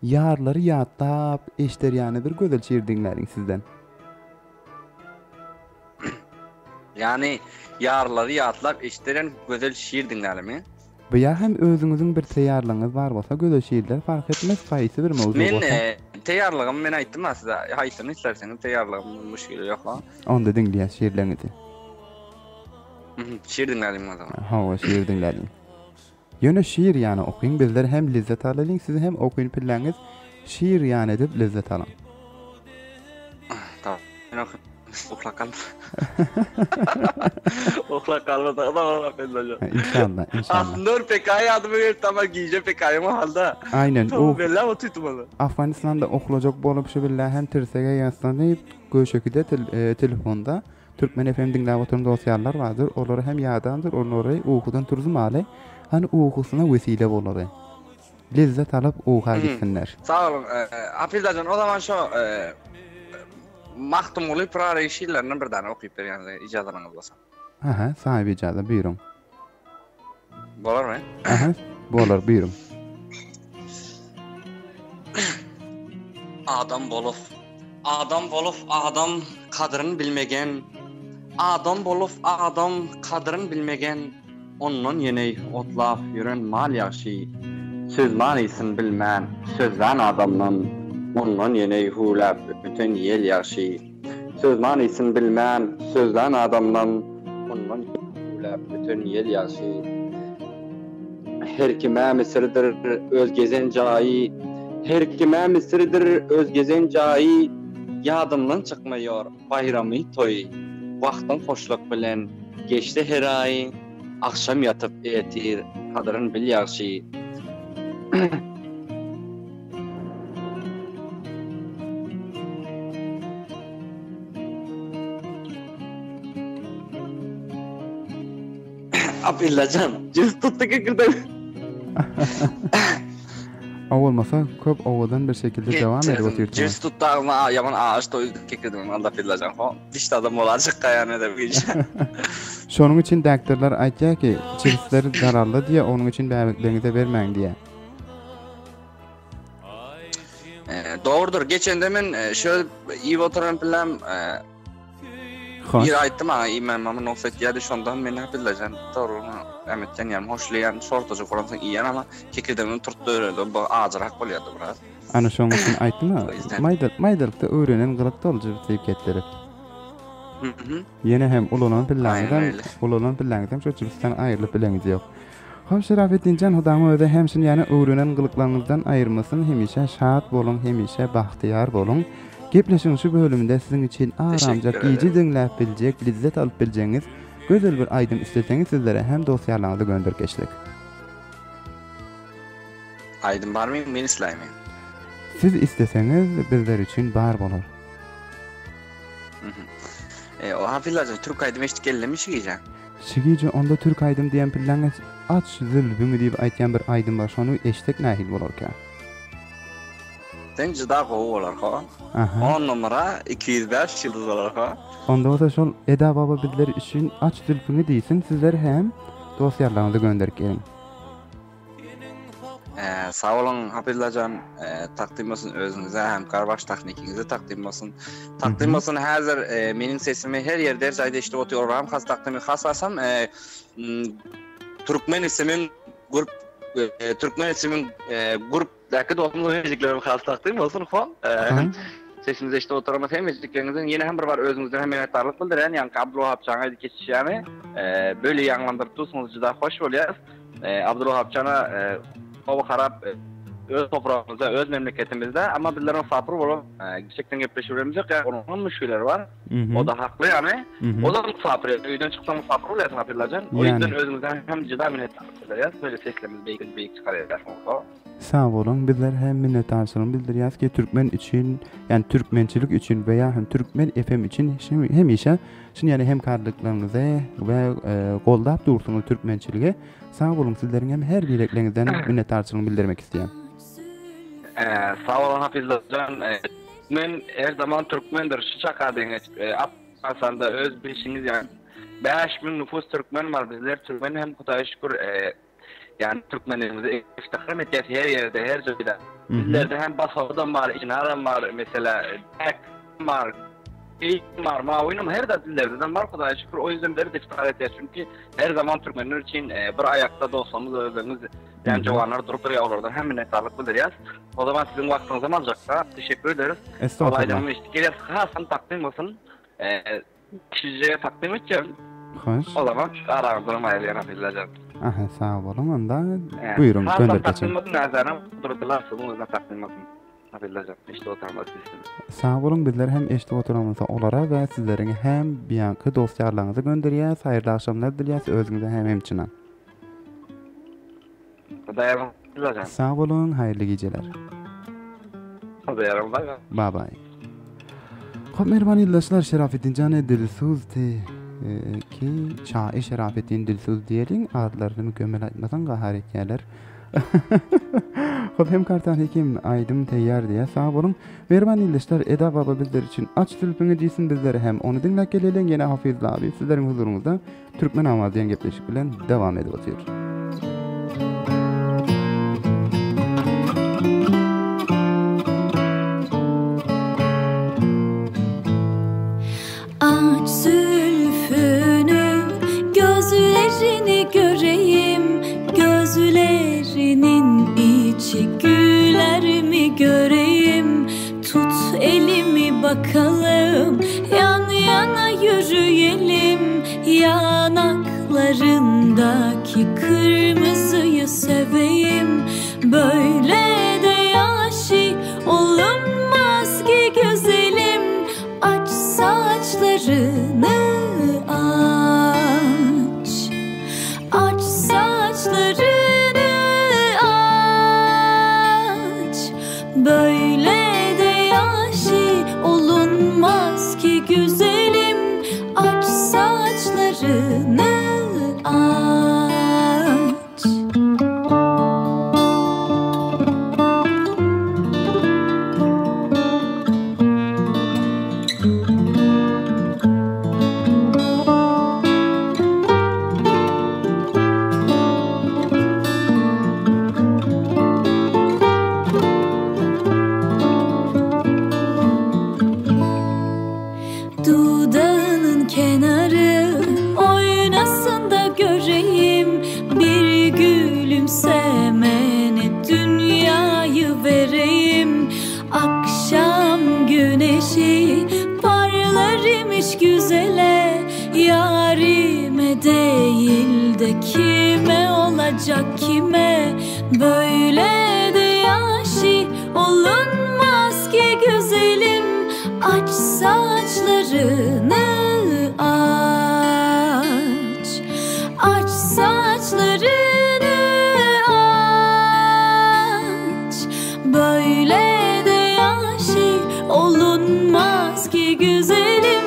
yarları yatlap eşler yani bir gözel şiir dinlerin sizden. Yani yarları yatlap eşlerin gözel şiir dinler mi? Bu ya hem özünüzün bir teyarlığınız var olsa gözel şiirler fark etmez, faysı bir mevzu olsa. Men teyarlığım men aytdım ha size. Aytın isterseniz teyarlığım müşkili yok lan. Onda dinleyen şiirlerinizi. Şiir dinlerim o zaman. Ha, şiir dinlerim. Yine şiir yani okuyun, bizler hem lezzet alalım, siz hem okuyun pilleniz şiir yani edip lezzet alın. Tamam. Ben okuyun. Okla kalma. Okla kalma da Allah Allah. İnşallah. Aslında PK'ya adımı verip ama giyece PK'ya mı halda? Aynen. Tamam belli ama tutmalı. Afganistan'da okulacak bolup şu billahi hem tirsege yaslanıp göğüşekide telefonda Türkmen FM dinlep oturan dosyarlar vardır. Onları hem yadandır, onları uykudan turzum ale. Hani uykusuna vesile bolar. Lezzet alıp uykuya gitsinler. Sağ olun. Abdullah'cığım o zaman şu mahtum olup rari şiirlerini bir tane okuyup yani icazlarınız olsa. Aha, sahibi icazı buyurun. Bolar mı? Aha, bolar buyurun. Adam bolup adam kadrını bilmegen. Adam bolup adam kadrını bilmegen. ondan yeney otlap yürün mal ýaşy. Söz manysyny bilmän, sözden adamdan ondan yeney hulap bütün yel ýaşy. Söz manysyny bilmän, sözden adamdan ondan hulap bütün yel ýaşy. Her kime misirdir öz gezen jayi, her kime misirdir öz gezen jayi, yadımdan çıkmıyor bayramy toy. Wagtyň hoşluk bilen geçti her ay, akşam yatıp etir kadryn bil ýaşy. Abillacan, cüz tuttu ki girdem. Olmasa köp owadan bir şekilde devam edip oturýar. Cüz tutdağına yaman ağaç toy kekirdim. Allah billacan. Dişde adam olacak kayan edip geçen. Şonuň üçin doktorlar aýtýar ki, çirisler zararlı diýe, onuň üçin bäbeklerinize bermäň diýe. Doğrudur. Geçende men şöyle iyi oturan bilen bir aýtdym ha, imamamın ofet ýa-da şondan men billajan doğruny ämetden ýa-da hoşlayan şortaja goransaň iýen ama kekirden turtdy öýredi. Bu ajrak bolýardy biraz. Ana şoň üçin aýtdyma, maýdalykda öwrenen gylyk doljy diýip ketdiler. Yine hem ulanan billaňdan şu çirisden aýrylyp bileňiz ýok. Hop Şerafettinjan Hudaňy öde hemşin ýani öwrenen gylyklaryňyzdan aýyrmasyn, hemişe şat bolun, hemişe bahtiýar bolun. Gepleşiň şu bölüminde sizin için aramca giýji dinläp biljek, lizzet alyp biljeňiz gözel bir aýdym isteseňiz sizlere hem dosýalaryňyzy gönderkeşlik. Aýdym barmy? Men isläýmän. Siz isteseňiz bizler için bar bolar. O hafillaja Türk aýdym eşdik gellemiş giýjek. Şigiýje onda Türk aýdym diýen billaňyz aç zülbüňi diýip aýtýan bir aýdym bar, şonu eşitdik nähil bolarka. Sen jyda gowy bolarka. 10 numara 205 ýyldız bolarka. Onda da şol Eda baba bizler üçin aç zülbüňi diýsin, sizler hem dosýalaryňyzy gönderip gelin. Sağ olun Hafillajan, takdim olsun özünüze hem Karbaş Taknikiňize takdim olsun. Takdim olsun hazır meniň sesimi her ýerde her jaýda eşitip otururam. Has takdimi hasasam Türkmen ismin grup grupdaky dostumlyk ejiklerim has takdim olsun hon. Sesimiz eşitip oturamaz hem ejiklerimizden ýene hem bir bar özüňizden hem minnetdarlyk bildiren ýa-ni Abdulwahap Çaňa geçişýämi böyle ýanglandyrdypsyňyz juda hoş bolýar. Abdulwahap Çaňa o harap öz toprağımızda, öz memleketimizde ama bizlerin sapır bolup gerçekten gepleşýärimiz ýok. Onun müşküleri var. O da haklı yani. O da sapır. Öýden çyksam sapır bolýar Hafillajan. O ýüzden özümizden hem juda minnetdarlyk bildirýär. Böyle seslerimiz beýik çykarýar. Sağ olun. Bizler hem minnetdarçylyk bildirýäris ki Türkmen için, yani Türkmençilik için veya hem Türkmen FM için hemişe şunu yani hem karlıklaryňyzy we goldap dursunuz Türkmençilige. Sağ olun, sizlerin hem her bilekleňizden minnetdarçylyk bildirmek isleýär. Sağ olun Hafillajan. Men her zaman Türkmendir. Şu çakadyňyz Afganistan'da öz bilişiňiz yani 5000 nüfus Türkmen var. Bizler Türkmen hem Hudaýa şükür yani Türkmenlerimizi iftihar etýär her ýerde, her joyda. Bizlerde hem Basawdan var, İnaran var, mesela var, var, Maoynum her da dillerden var Hudaýa şükür. O ýüzden beri iftihar etýär çünki her zaman Türkmenler için bir aýakda dostumyz, özüňiz yani jowanlar durup durýarlardan hem minnetdarlyk bildirýär. O zaman sizin wagtyňyzy aljakda teşekkür ederiz. Estağfurullah. Gelýär, hasan takdim bolsun. Kişiye takdim etjek. Hoş. O zaman araňyzdan maýlyar Hafillajan. Aha, sağ olun. Onda buyurun gönderip geçin. Sağ olun, bizler hem eşitip oturamyza olara ve sizlerin hem biýanky dostýarlaryňyzy gönderýär. Haýyrly akşamlar dilýär özüňize hem hemçinan. Sağ olun, haýyrly geceler. Bye bye. Hop merhaba ýyldızlar, Şerafettinjan Dilsuz ki şair Şerafettin Dilsuz diýelim, adlaryny mükemmel aýtmasaň gahar etýärler. Hop hem kartan hekim aýdym teýýar diýär. Sağ bolun. Merhaba ýyldızlar, Eda baba bizler için aç tülpüňi diýsin, bizlere hem onu dinläp gelelen ýene Hafiz abi sizleriň huzurunuzda Türkmen awazy diýen gepleşik bilen dewam edip otur. Aç zülfünü, gözlerini göreyim. bakalım, yan yana yürüyelim. Yanaklarındaki kırmızıyı seveyim. Böyle de yaşı olunmaz ki güzelim. Aç saçlarını aç, aç saçlarını aç. Böyle de yaşı olunmaz ki güzelim. Aç saçlarını aç. Dudağının kenarı oynasın da göreyim. Bir gülümsemene dünyayı vereyim. Akşam güneşi parlar imiş güzele. Yarime değil de kime olacak kime? Böyle de yaşı olunmaz ki güzelim. Aç saçlarını aç, aç saçlarını aç. Böyle de yaşı olunmaz ki güzelim.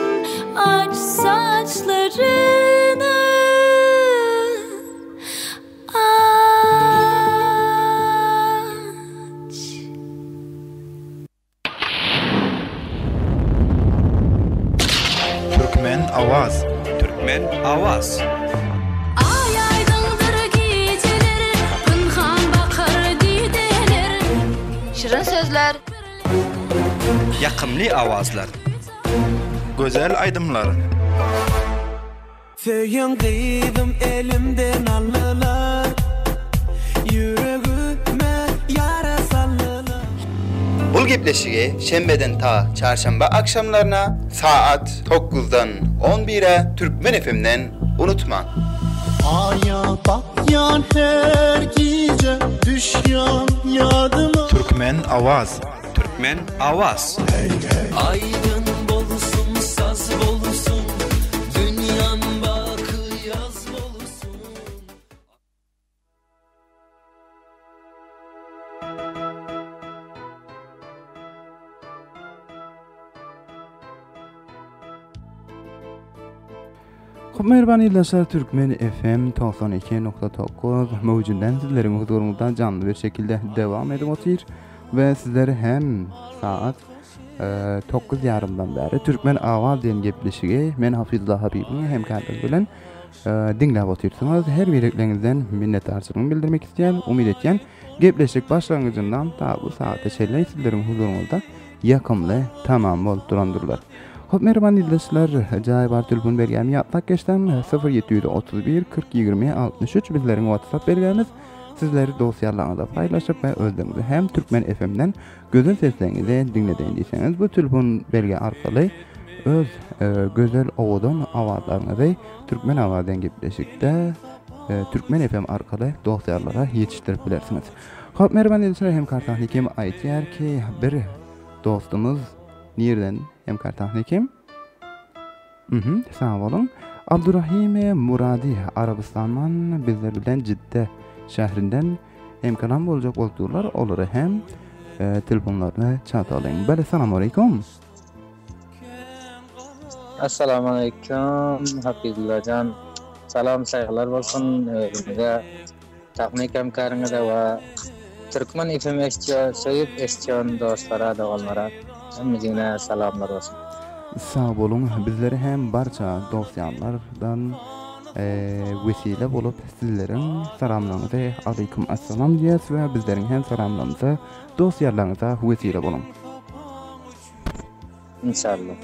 Aç saçlarını aç. Türkmen Avaz. Türkmen Avaz. Ay aydındır geceler, pınhan bakır dideler. Şirin sözler, Yakımlı avazlar. Güzel aydımlar. Söyündeydim elimden allılar, yüreğime yara sallılar. Bul gepleşige şembeden ta çarşamba akşamlarına saat 9'dan 11'e Türkmen FM'den unutma. Aya bakyan her gece düşyan yadıma. Türkmen Avaz. Türkmen Avaz. Aydın bolsun, saz bolsun, dünyan bakı yaz bolsun. Merhaba dinleyiciler, Türkmen FM 92.9 mevcudan sizlerin huzurunuzda canlı bir şekilde devam edip otur ve sizleri hem saat 9:30'dan beri Türkmen Avaz diyen gepleşige men Hafizullah Habib'in hem kardeş bilen dinlep otursunuz. Her birliklerinizden minnettarçılığımı bildirmek isteyen, umid etken gepleşik başlangıcından ta bu saate şeýle sizlerin huzurunuzda yakımlı tamam bolup durandırlar. Hop merhaba dinleyiciler, Cahil Bartülbün belgemi yatlak geçten 0731 40 20 63 bizlerin WhatsApp belgemiz. Sizleri dosyalarınızda paylaşıp ve öldüğünüzü hem Türkmen FM'den güzel seslerinizi dinlediğiniz bu telefon belge arkalı öz güzel oğudun avazlarınızı Türkmen Avaz'dan gepleşikte Türkmen FM arkalı dosyalara yetiştirebilirsiniz. Hop merhaba dinleyiciler, hem kartahnikim aytýar ki bir dostumuz nereden hem kartahnikim? Sağ olun. Abdurrahim Muradi Arabistan'dan bizler bilen Cidde şehrinden hem kalam bolacak boldular. Olary hem telefonlarını çatalayın. Bale selamun aleyküm. Assalamu aleyküm Hafizullah can. Salam saygılar bolsun bize teknik hemkarıňyza we Türkmen FM eşçi söýüp eşçiň dostlara da onlara hemmiňe salamlar bolsun. Sağ olun. Bizleri hem barça dostlardan vesile bolup sizlerin salamlarınızı aleyküm assalam diyes ve bizlerin hem salamlarınızı dostlarınıza vesile bolun. İnşallah.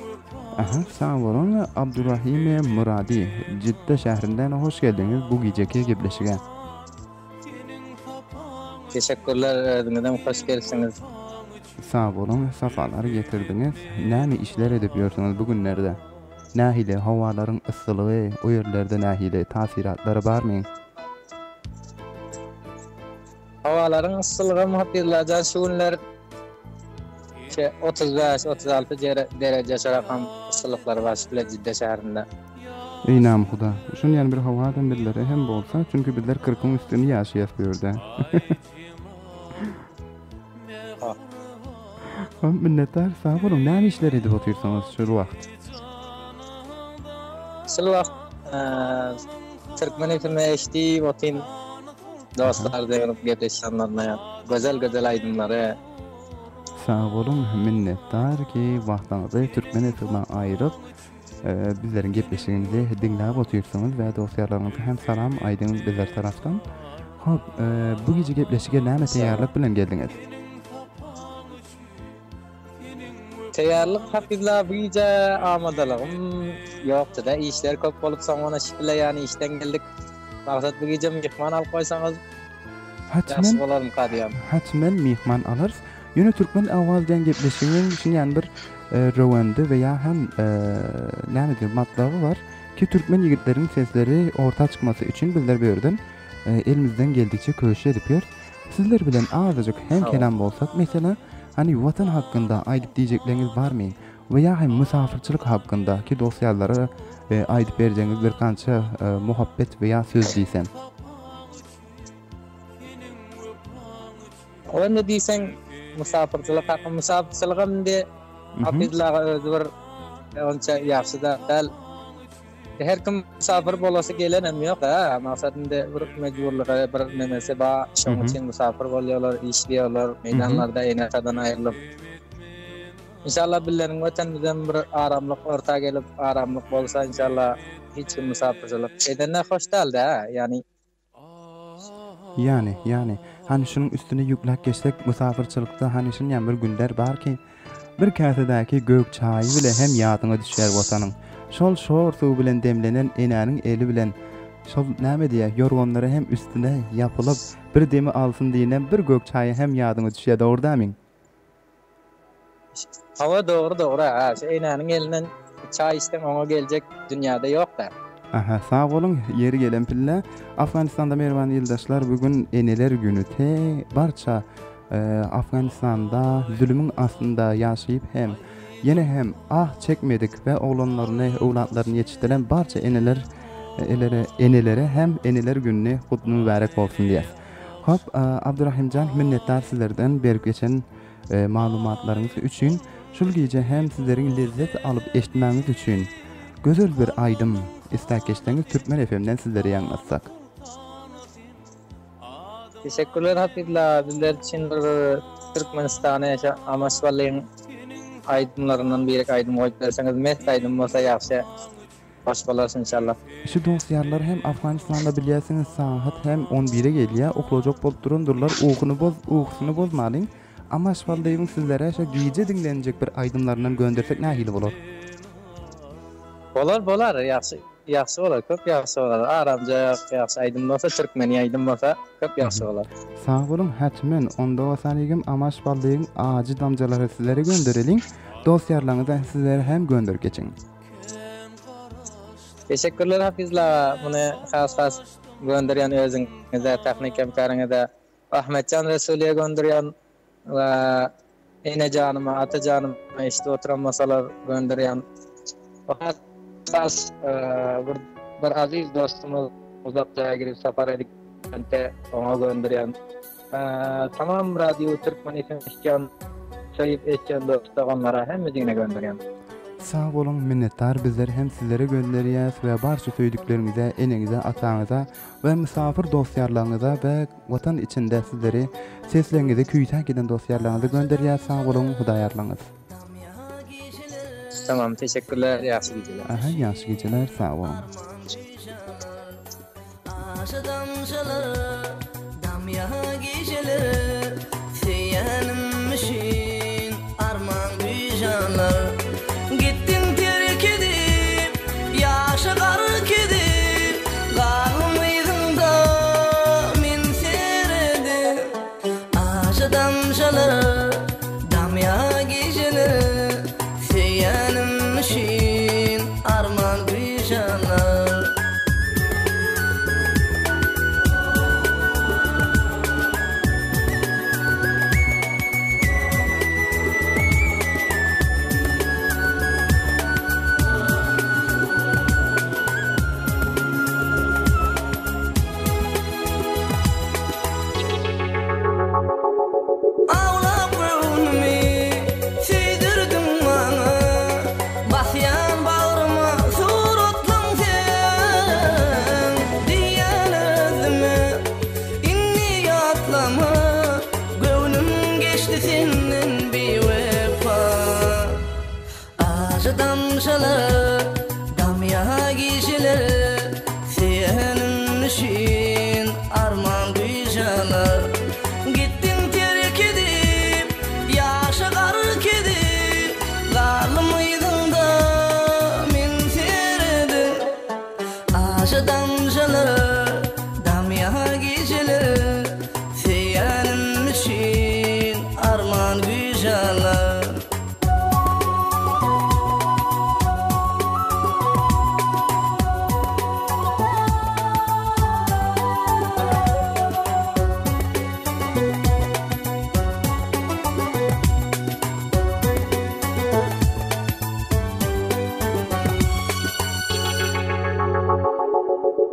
Aha, sağ olun. Abdurrahim Muradi Cidde şehrinden hoş geldiniz bu geceki gepleşige. Teşekkürler, dinledim, hoş gelsiniz. Sağ olun, safalar getirdiniz. Näme işler edip ýörsiňiz bu günlerde? Nähile hawalaryň ıssylygy, o ýerlerde nähile tasiratları barmy? Hawalaryň ıssylygy muhabbetlerden şu günler 35-36 derece çarakam ıssylyklar var Cidde şäherinde. Eýnam Huda. Şun ýany bir hawadan birleri hem bolsa, çünkü bizler 40'ın üstünü ýaşaýar bu ýerde. Minnettar, sağ olun. Näme işler edip oturýarsyňyz şu wagt? Şol wagt Türkmen FM eşdi otin dostlar degip gepleşýänlerine gözel aýdymlary. Sağ olun, minnettar ki wagtyňyzy Türkmen FM-e aýryp bizleriň gepleşigimizi dinläp oturýarsyňyz we dostlarlaryňyza hem salam aýdym bizler tarapdan. Hop, bu gece gepleşige näme taýýarlyk bilen geldiňiz? Taýýarlyk hakykda bu gece amadalygym ýokdy da, işler köp bolup soňra şikle ýani işden geldik. Maksat bu gece mihman alyp goýsaňyz hatmen bolarym kadýam. Hatmen mihman alars. Ýöne Türkmen awazdan gepleşigiň şin ýany bir röwendi weýa hem näme matlaby var ki Türkmen ýigitleriň sesleri orta çykmasy üçin bizler bu ýerden elimizden geldikçe köşe edip ýör. Sizler bilen azyjyk hem kelam bolsak, mesela hani watan hakkında aýdyp diýjekleriniz barmy? Veya hem musafirçilik hakkında ki dosyalara aýdyp berjeňiz bir kança muhabbet veya söz diýsen. Onda diýsen musafirçilik hakkında musafirçiligimde hafizlaga özü bir onça ýaxşy da däl. Her kim musafir bolasy gelenem ýok da, maksatynda bir mejburlygy bir nemesi ba, şoň üçin musafir bolýarlar, işleýärler, meýdanlarda eňatadan aýrylyp. İnşallah billeriň wetaninden bir aramlyk orta gelip aramlyk bolsa inşallah hiç kim musafirçilik edende hoş däl da, Yani hani şunun üstüne yüklek geçsek musafirçilikde hani şun ýa bir günler bar ki bir käsedäki gök çaýy bile hem ýadyňa düşer watanyň. Şol şor suw bilen demlenen enäniň eli bilen şol näme diýär ýorgonlary hem üstüne yapılıp bir demi alsın diýenen bir gök çaýy hem ýadyňa düşýär, dogry. Hawa dogry ha. Enäniň elinden çaý istem oňa geljek dünýäde ýok da. Aha, sağ olun. Yeri gelen pille. Afganistanda merwan ýyldaşlar bugün eneler günü te barça Afganistanda zulümün aslında ýaşaýyp hem hem çekmedik we oglanlaryny ýetişdiren barça enelere hem eneler gününe kutlu mübarek bolsun diýär. Hop, Abdurrahimcan, minnettar sizlerden berip geçen malumatlaryňyz üçin. Şol gece hem sizleriň lezzet alıp eşitmäňiz üçin gözel bir aýdym istek geçtiğiniz Türkmen FM'den sizlere ýanlatsak. Teşekkürler hafizler. Bizler için Türkmenistan'a amaçlaryň aýdymlaryndan biri aýdym goýup berseňiz, met aýdym bolsa ýaxşy. Hoş bolarsyň inşallah. Şu dostlar hem Afganistan'da bilýärsiňiz saat hem 11'e gelýär, oklajak bolup durandyrlar. Uğusunu bozmalyň. Amaçlaryň sizlere şu gece dinlenjek bir aýdymlaryndan göndersek nähili bolar? Bolar, ýaxşy bolar, köp ýaxşy bolar. Aramja ýaxşy aýdym bolsa, türkmeni aýdym bolsa, köp ýaxşy bolar. Sağ olun, hatmen. Onda wasaligim amaç baldygyň aji damjalary sizlere göndereliň. Dostlarlaryňyza sizlere hem gönderip geçiň. Teşekkürler hafizler. Bunu has gönderýän özüňize, teknik hemkaryňyza Ahmetcan Resuliýe gönderýän we enejanıma, atajanıma işte oturan masalar gönderýän. Fakat bir aziz dostumuz uzakta girip safar edip ona gönderýän. Tamam radio Türkmen FM şeýip etken dostlarlara hemmedigine gönderýän. Sağ olun, minnettar. Bizler hem sizlere gönderýäs we barça söýdüklerinize, eneňize, ataňyza we musafir dostlarlaryňyza we watan içinde sizleri seslerinizi küýtäk eden dostlarlaryňyza gönderýäs. Sağ olun, Hudaý ýarlaňyz. Tamam, teşekkürler, ýaxşy geceler. Aha, ýaxşy geceler, sağ olun. Dam damşalar damya gişiler senin için arman güzeller gittin terk edip yaşa gark edip galımıydın da min seredi aşa damşalar damya gişiler senin için arman güzeller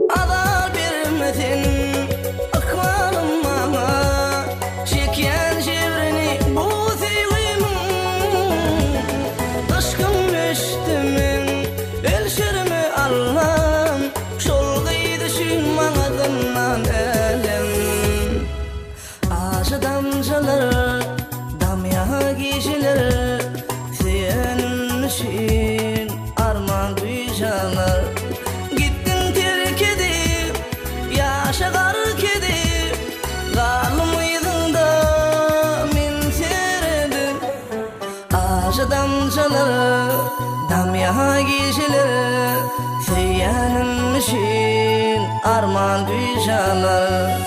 Adar vermesin akmalım ama çeken çevreni bu sevgimin aşkım düştümün ölçürümü Allah'ım şol kıydı şümanadından elem aşı damcalar damya gişiler senin için arman güzeller gittin terk edip yaşa gark edip galımıydın da min seredi aşa damcalar damya gişiler senin için arman güzeller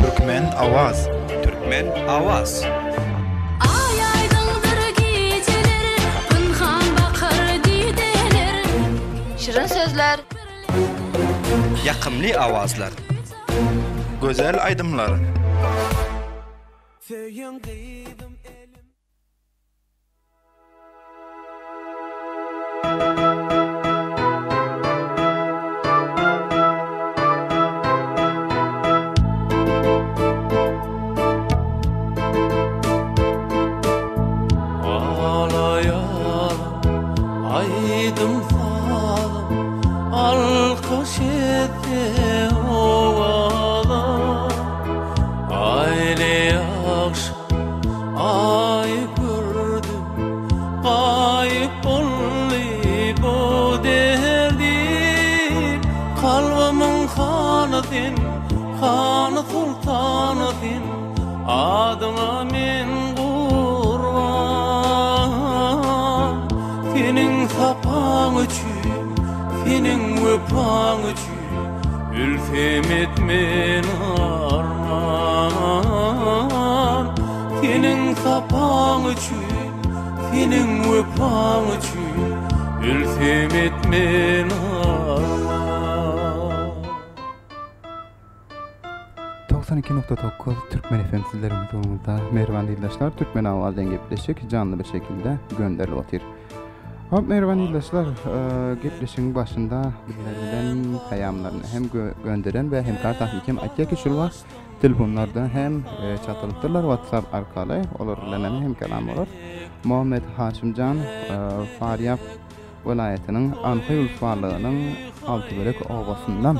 Türkmen Avaz. Türkmen Avaz. Ay aydındır geceleri pınhan bakır dideler Şirin sözler Yakımlı avazlar. Güzel aydımlar. Söyün kıydım elim Aydım falım alkış etti ovalar Aile yakşı ay gördüm Kayıp oldu bu derdim Kalbımın kanıdın kanı sultanıdın Adıma min kurban Senin sapan üçün, senin öpan üçün Ülfem etmen arman Senin sapan üçün, senin öpan üçün Ülfem etmen arman 92.9 Türkmen FM sizlerin huzurunuzda Mervan Dildaşlar Türkmen Avaz'dan gepleşik canlı bir şekilde gönderil otir. Hop mervan dildaşlar, gepleşiğin başında bizlerden payamlarını hem gönderen ve hem kartahlikim aytyak işullar telefonlarda hem çatılıptırlar WhatsApp arkalı olurlarına hem kelam olur. Muhammed Haşimcan Faryap vilayetinin Anxay ulfalığının Altыбörek ovasından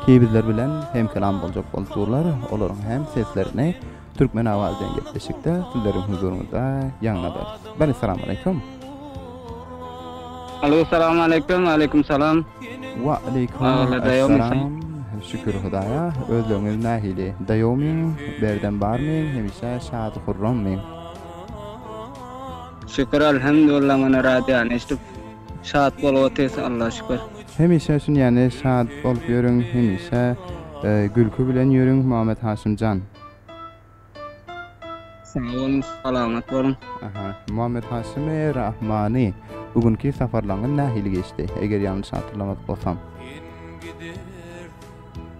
ki bizler bilen hem kelam bolacak bolturlar olurun hem seslerini Türkmen Avaz'dan gepleşikte sizlerin huzurunuzda yanladır. Ben Esselamu Aleyküm. Alo, selamun aleyküm, aleyküm selam. Wa aleyküm selam. Şükür Hudaya. Özlüğünüz nahili. Dayomin, berden barmin, hemişe şad hurramin. Şükür elhamdülillah mana radiyan eşitip şad bol otes Allah şükür. Hemişe şun yani şad bolup yörün, hemişe gülkü bilen yörün Muhammed Haşimcan. Sağ olun, selamat olun. Aha, Muhammed Haşimi Rahmani. Bugünkü safarlangın nahili geçti. Eger yanlış hatırlamak olsam.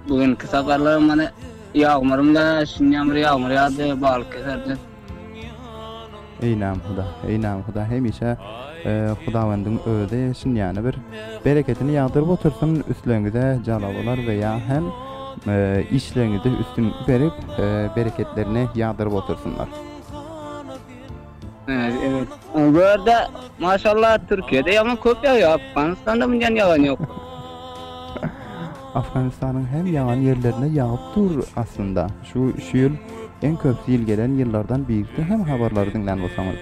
Bugünkü safarlarım mana yağmurumda, şimdi yağmur yağdı, bal keserdi. Eynam Huda. Hemişe Hudavandın öde şimdi yani bir bereketini yağdırıp otursun üstlerinize calabalar veya hem işlerinize üstün verip bereketlerini yağdırıp otursunlar. Evet. Bu arada maşallah Türkiye'de yaman köp yağıyor. Afganistan'da bundan yağan yok. Afganistan'ın hem yağan yerlerine yağıp dur aslında. Şu yıl en köp ýyl gelen ýyllardan birikdi hem habarlary dinlen bolsaňyz.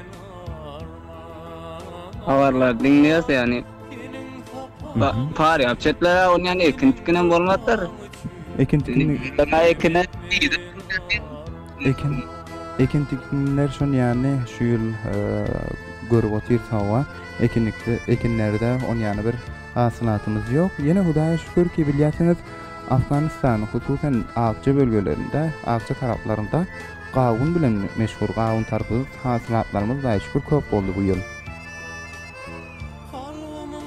Habarlar dinliyorsa yani par yapacaklar onun yani ekintikinen bolmazlar. Ekintikler şon yani şu ýyl görüp otyr tawa ekinlerde on yani bir hasılatymız yok. Yine Hudaýa şükür ki bilýärsiňiz Afganistan hususan Akça bölgelerinde, Akça taraplarında gawun bilen meşhur gawun tarpy hasılatlarymız da şükür köp boldy bu ýyl.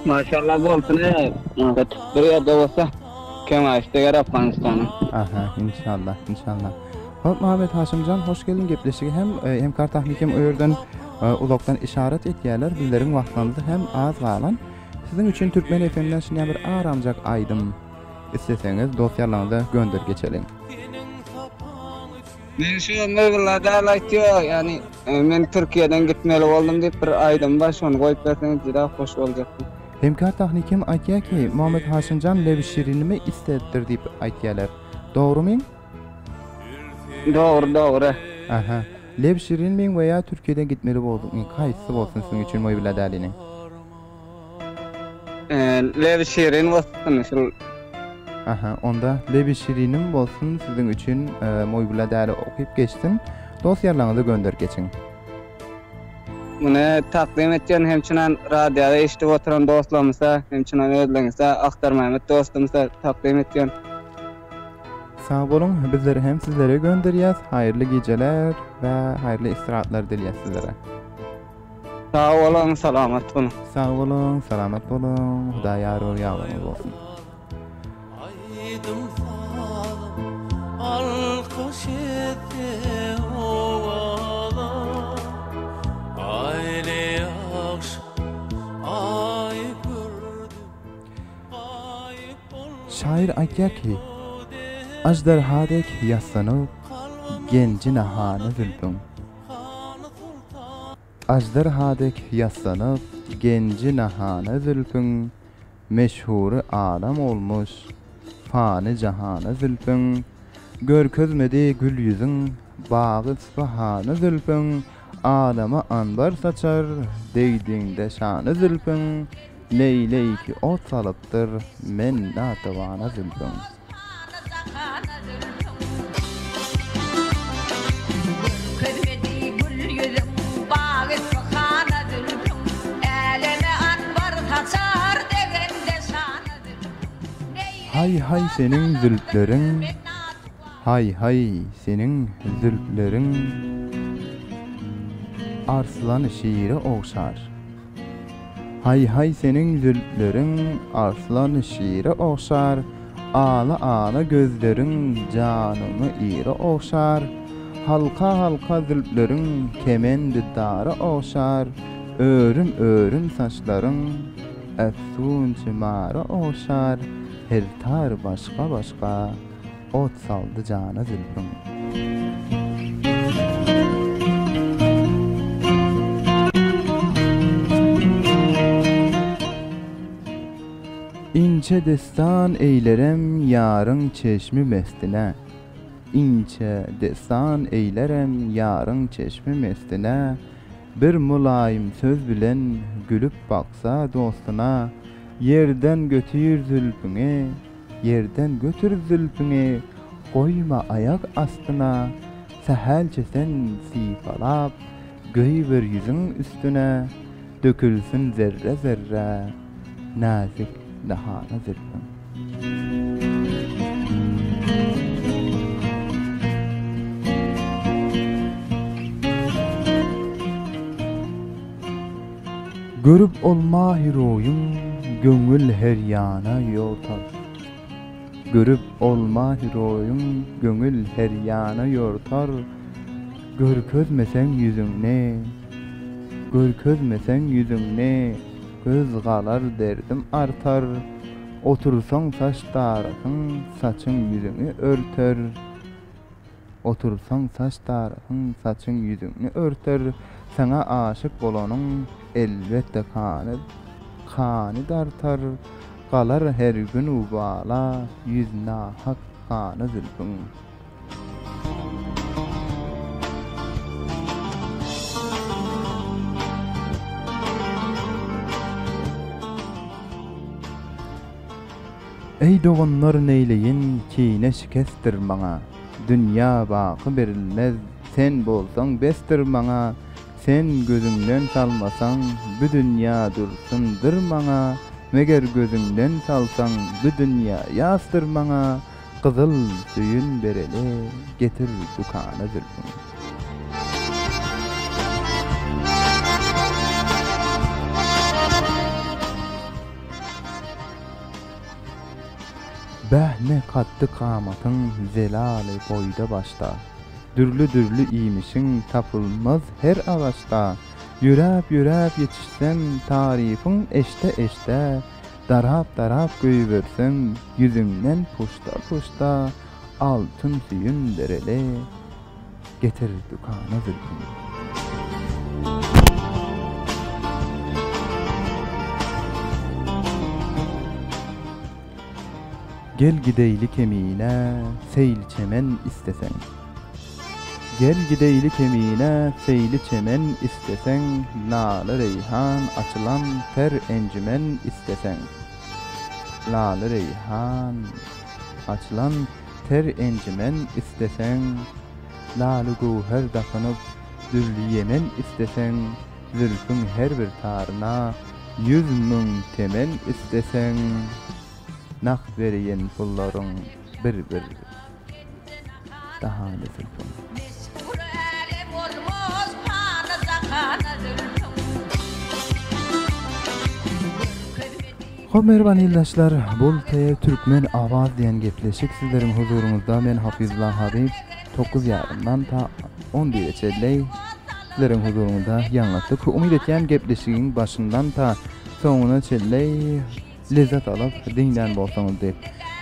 Maşallah bolsun bir ýerde bolsa kemaşdygar Afganistan'a. Aha, inşallah. Hop Muhammed Haşimcan, hoş geldin gepleşige hem kartahnikem öýerden ulakdan işaret etýärler, bizleriň wagtlarymyzy hem az galan. Sizin üçin Türkmen FM'den şinä bir aramjak aýdym. İsteseňiz dosýalaryňyza gönder geçelim. Men şu mevzularda aýtýar, yani men Türkiýeden gitmeli boldum diýip bir aýdym bar, şonu goýup berseňiz juda hoş boljakdy. Hem kartahnikem aýtýar ki, Muhammed Haşimcan Lewşirinimi istetdir diýip aýtýarlar. Dogrumy? Doğru. Aha. Lewşirin men veya Türkiýeden gitmeli boldum. Kaýsy bolsun siziň üçin moý biladalini? Lewşirin bolsun şol. Aha, onda Lewşirinim bolsun siziň üçin moý biladali okyp geçdim. Dosýalaryňyzy gönder geçiň. Muny takdim etýän hemçinan radioda eşitip oturan dostlarymyza, hemçinan özleňizde aktarmaýmy dostlarymyza takdim etýän. Sağ bolun, bizleri hem sizlere gönderýäs. Haýyrly geceler we haýyrly istirahatlar dilýäs sizlere. Sağ olun, salamat bolun. Sağ olun, salamat bolun. Hudaý ýar ýagdaýyňyz bolsun. Aydın falım alkış etti ovada aile akşam ay gördüm Şair aýtýar ki, ajdarhadek ýaslanyp genci nahany zülpüm. Ajdarhadek ýaslanyp genci nahany zülpüm. Meşhury adam olmuş fany jahany zülpüm. Görkezmedi gül yüzüň bagy bahany zülpüm. Adama anbar saçar deýdiňde şany zülpüm. Leyleyki ot salypdyr men natawana zülpüm. Hay senin zülplerin, hay senin zülplerin, arslan şiire oğşar. Hay senin zülplerin, arslan şiire oğşar. Ağla gözlerin, canımı ire oğşar. Halka zülplerin, kemendi dara oğşar. Örüm saçların, efsun çimara oğşar. Her tar başka ot saldı cana zülfüm. İnçe destan eylerem yarın çeşmi mestine. İnçe destan eylerem yarın çeşmi mestine. Bir mulayim söz bilen gülüp baksa dostuna. Yerden götür zülfüne, koyma ayak astına. Sehelçe sen sifalap, göy bir yüzün üstüne. Dökülsün zerre, nazik dahana zülfün. Görüp olma hiroyun, göngül her yana yortar. Görüp olma hiroyun, göngül her yana yortar. Görkezmesen yüzüňne, göz galar derdim artar. Otursan saçlaryn, saçyň yüzüňi örter. Sana aşık bolanyň elbette kany dartar. Galar her gün ubala, yüzna hak kanı zülfün. Ey doğanlar neyleyin kine şikestir maňa. Dünya baky berilmez, sen bolsaň bestir maňa. Sen gözüňden salmasaň, bu dünýä dursundyr maňa. Meger gözüňden salsaň, bu dünýä ýasdyr maňa. Kızıl suyun bereli, getir dukana zülfün. Behne katdı kamatyň zelali boyda başta. Dürlü iýmişiň tapylmaz her agaçda. Ýürep ýetişsem tarifin eşte. Darap göýbersen yüzüňden puşta altın suyun derele getir dukana zülfün. Gel gideyli kemiğine seyl çemen istesen. Gel gideyli kemiğine seyli çemen istesen. Nalı reyhan açılan ter encimen istesen. Nalı reyhan açılan ter encimen istesen. Nalı guher dakınıp zülli yemen istesen. Zülfün her bir tarına 100 000 temen istesen. Nak veriyen pullarың bir daha ne zülfün. Hoş merhaba yoldaşlar. Bol Türkmen Awaz diyen gepleşik sizlerin huzurunuzda men Hafizullah Habib 9:30dan ta 11:00 sizlerin huzurunuzda ýangatyp umyt etýän gepleşigiň başyndan ta soňuna çelley lezzet alıp diňden bolsaňyz diýip.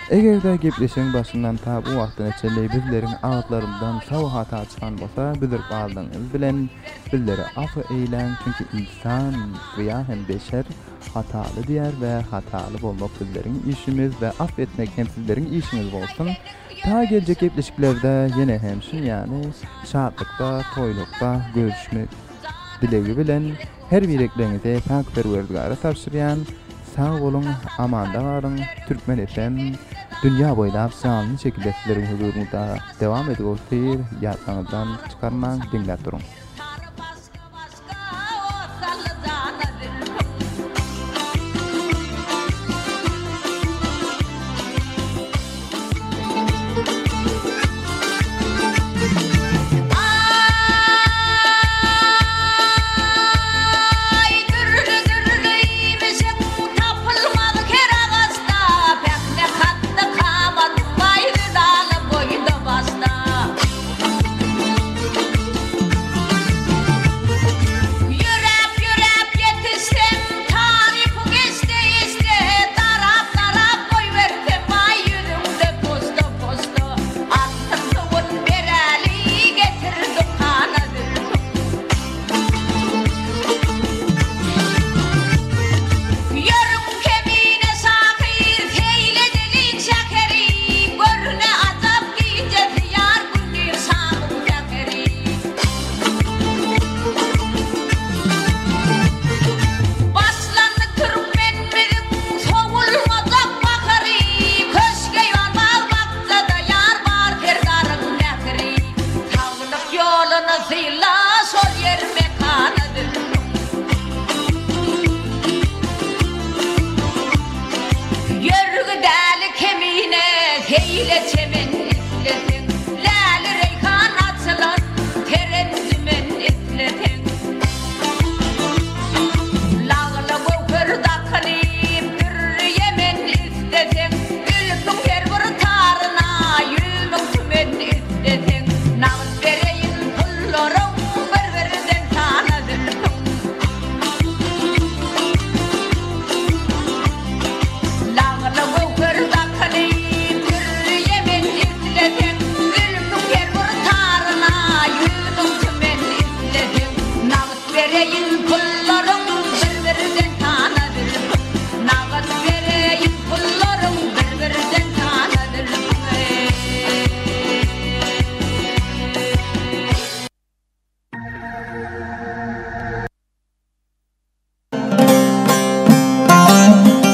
Egerde gepleşigiň başyndan ta bu wagtda çelley bizleriň ağıtlaryndan sawa hata çykan bolsa bilir galdyňyz bilen bizleri afy eýlen çünki insan we hem beşer hataly diýer we hataly bolmak bizleriň işimiz we affetmek hem sizleriň işiniz bolsun. Ta geljek gepleşiklerde ýene hem şun ýani şadlykda, toýlukda görüşmek dilegi bilen her bireklerinize pak perwerdigara tapşyrýan. Sağ olun, amanda varın. Türkmen FM dünya boýlap canly şekilde sizlerin huzurunda devam edýär. Ýatlaňyzdan çykarmaň, dinläp durun.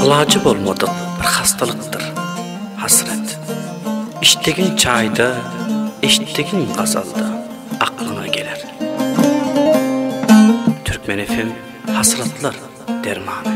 İlacı bolmadyk bir hastalyktır. hasret. İçtiğin çayda, içtiğin gazalda aklına gelir. Türkmen FM hasratlar dermanı.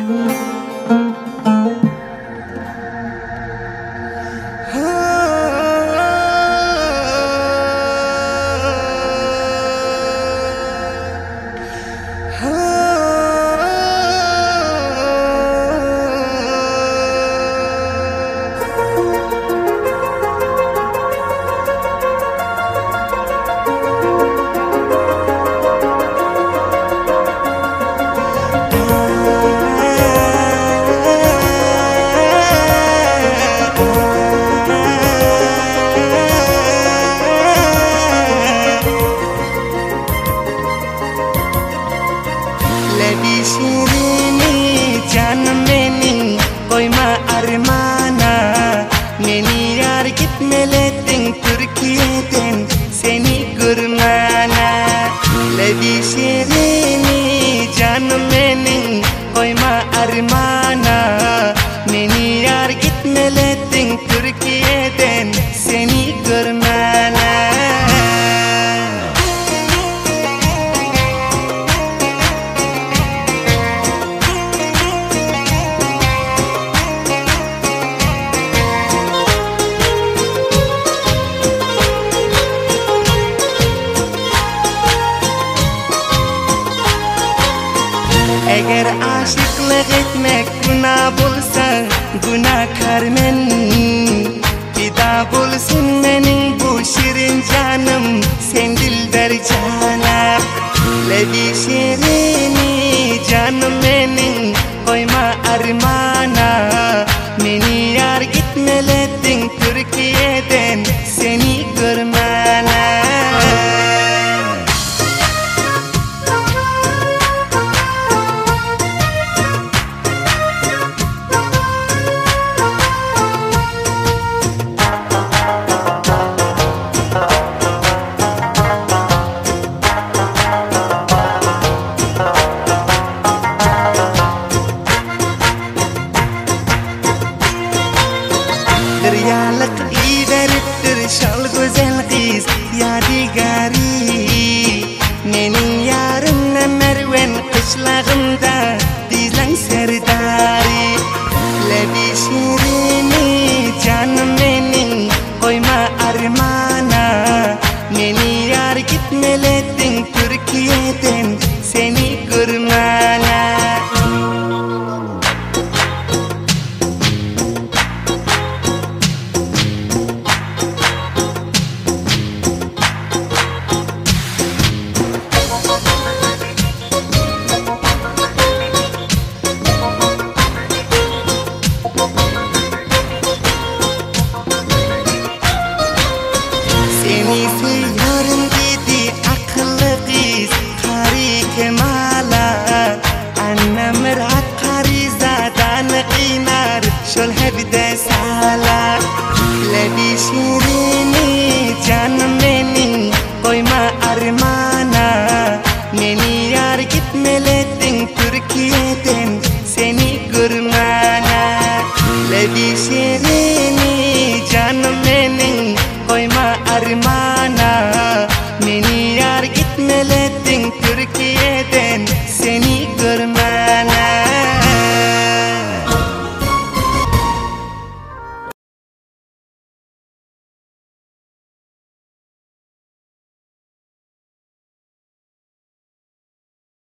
Eğer aşıklık etmek günah bulsa günahkar men fida bulsun benim bu şirin canım sen dilber canım lebi şirini canım benim koyma armana beni yar gitmeledin Türkiye'den seni görmene. Şal güzel kız yadigari Menin yarımla merven kışlağımda Dizlan serdari Lebi şirini canım benim koyma armana Meni yar gitmeledin Türkiye'den seni görmene. Seni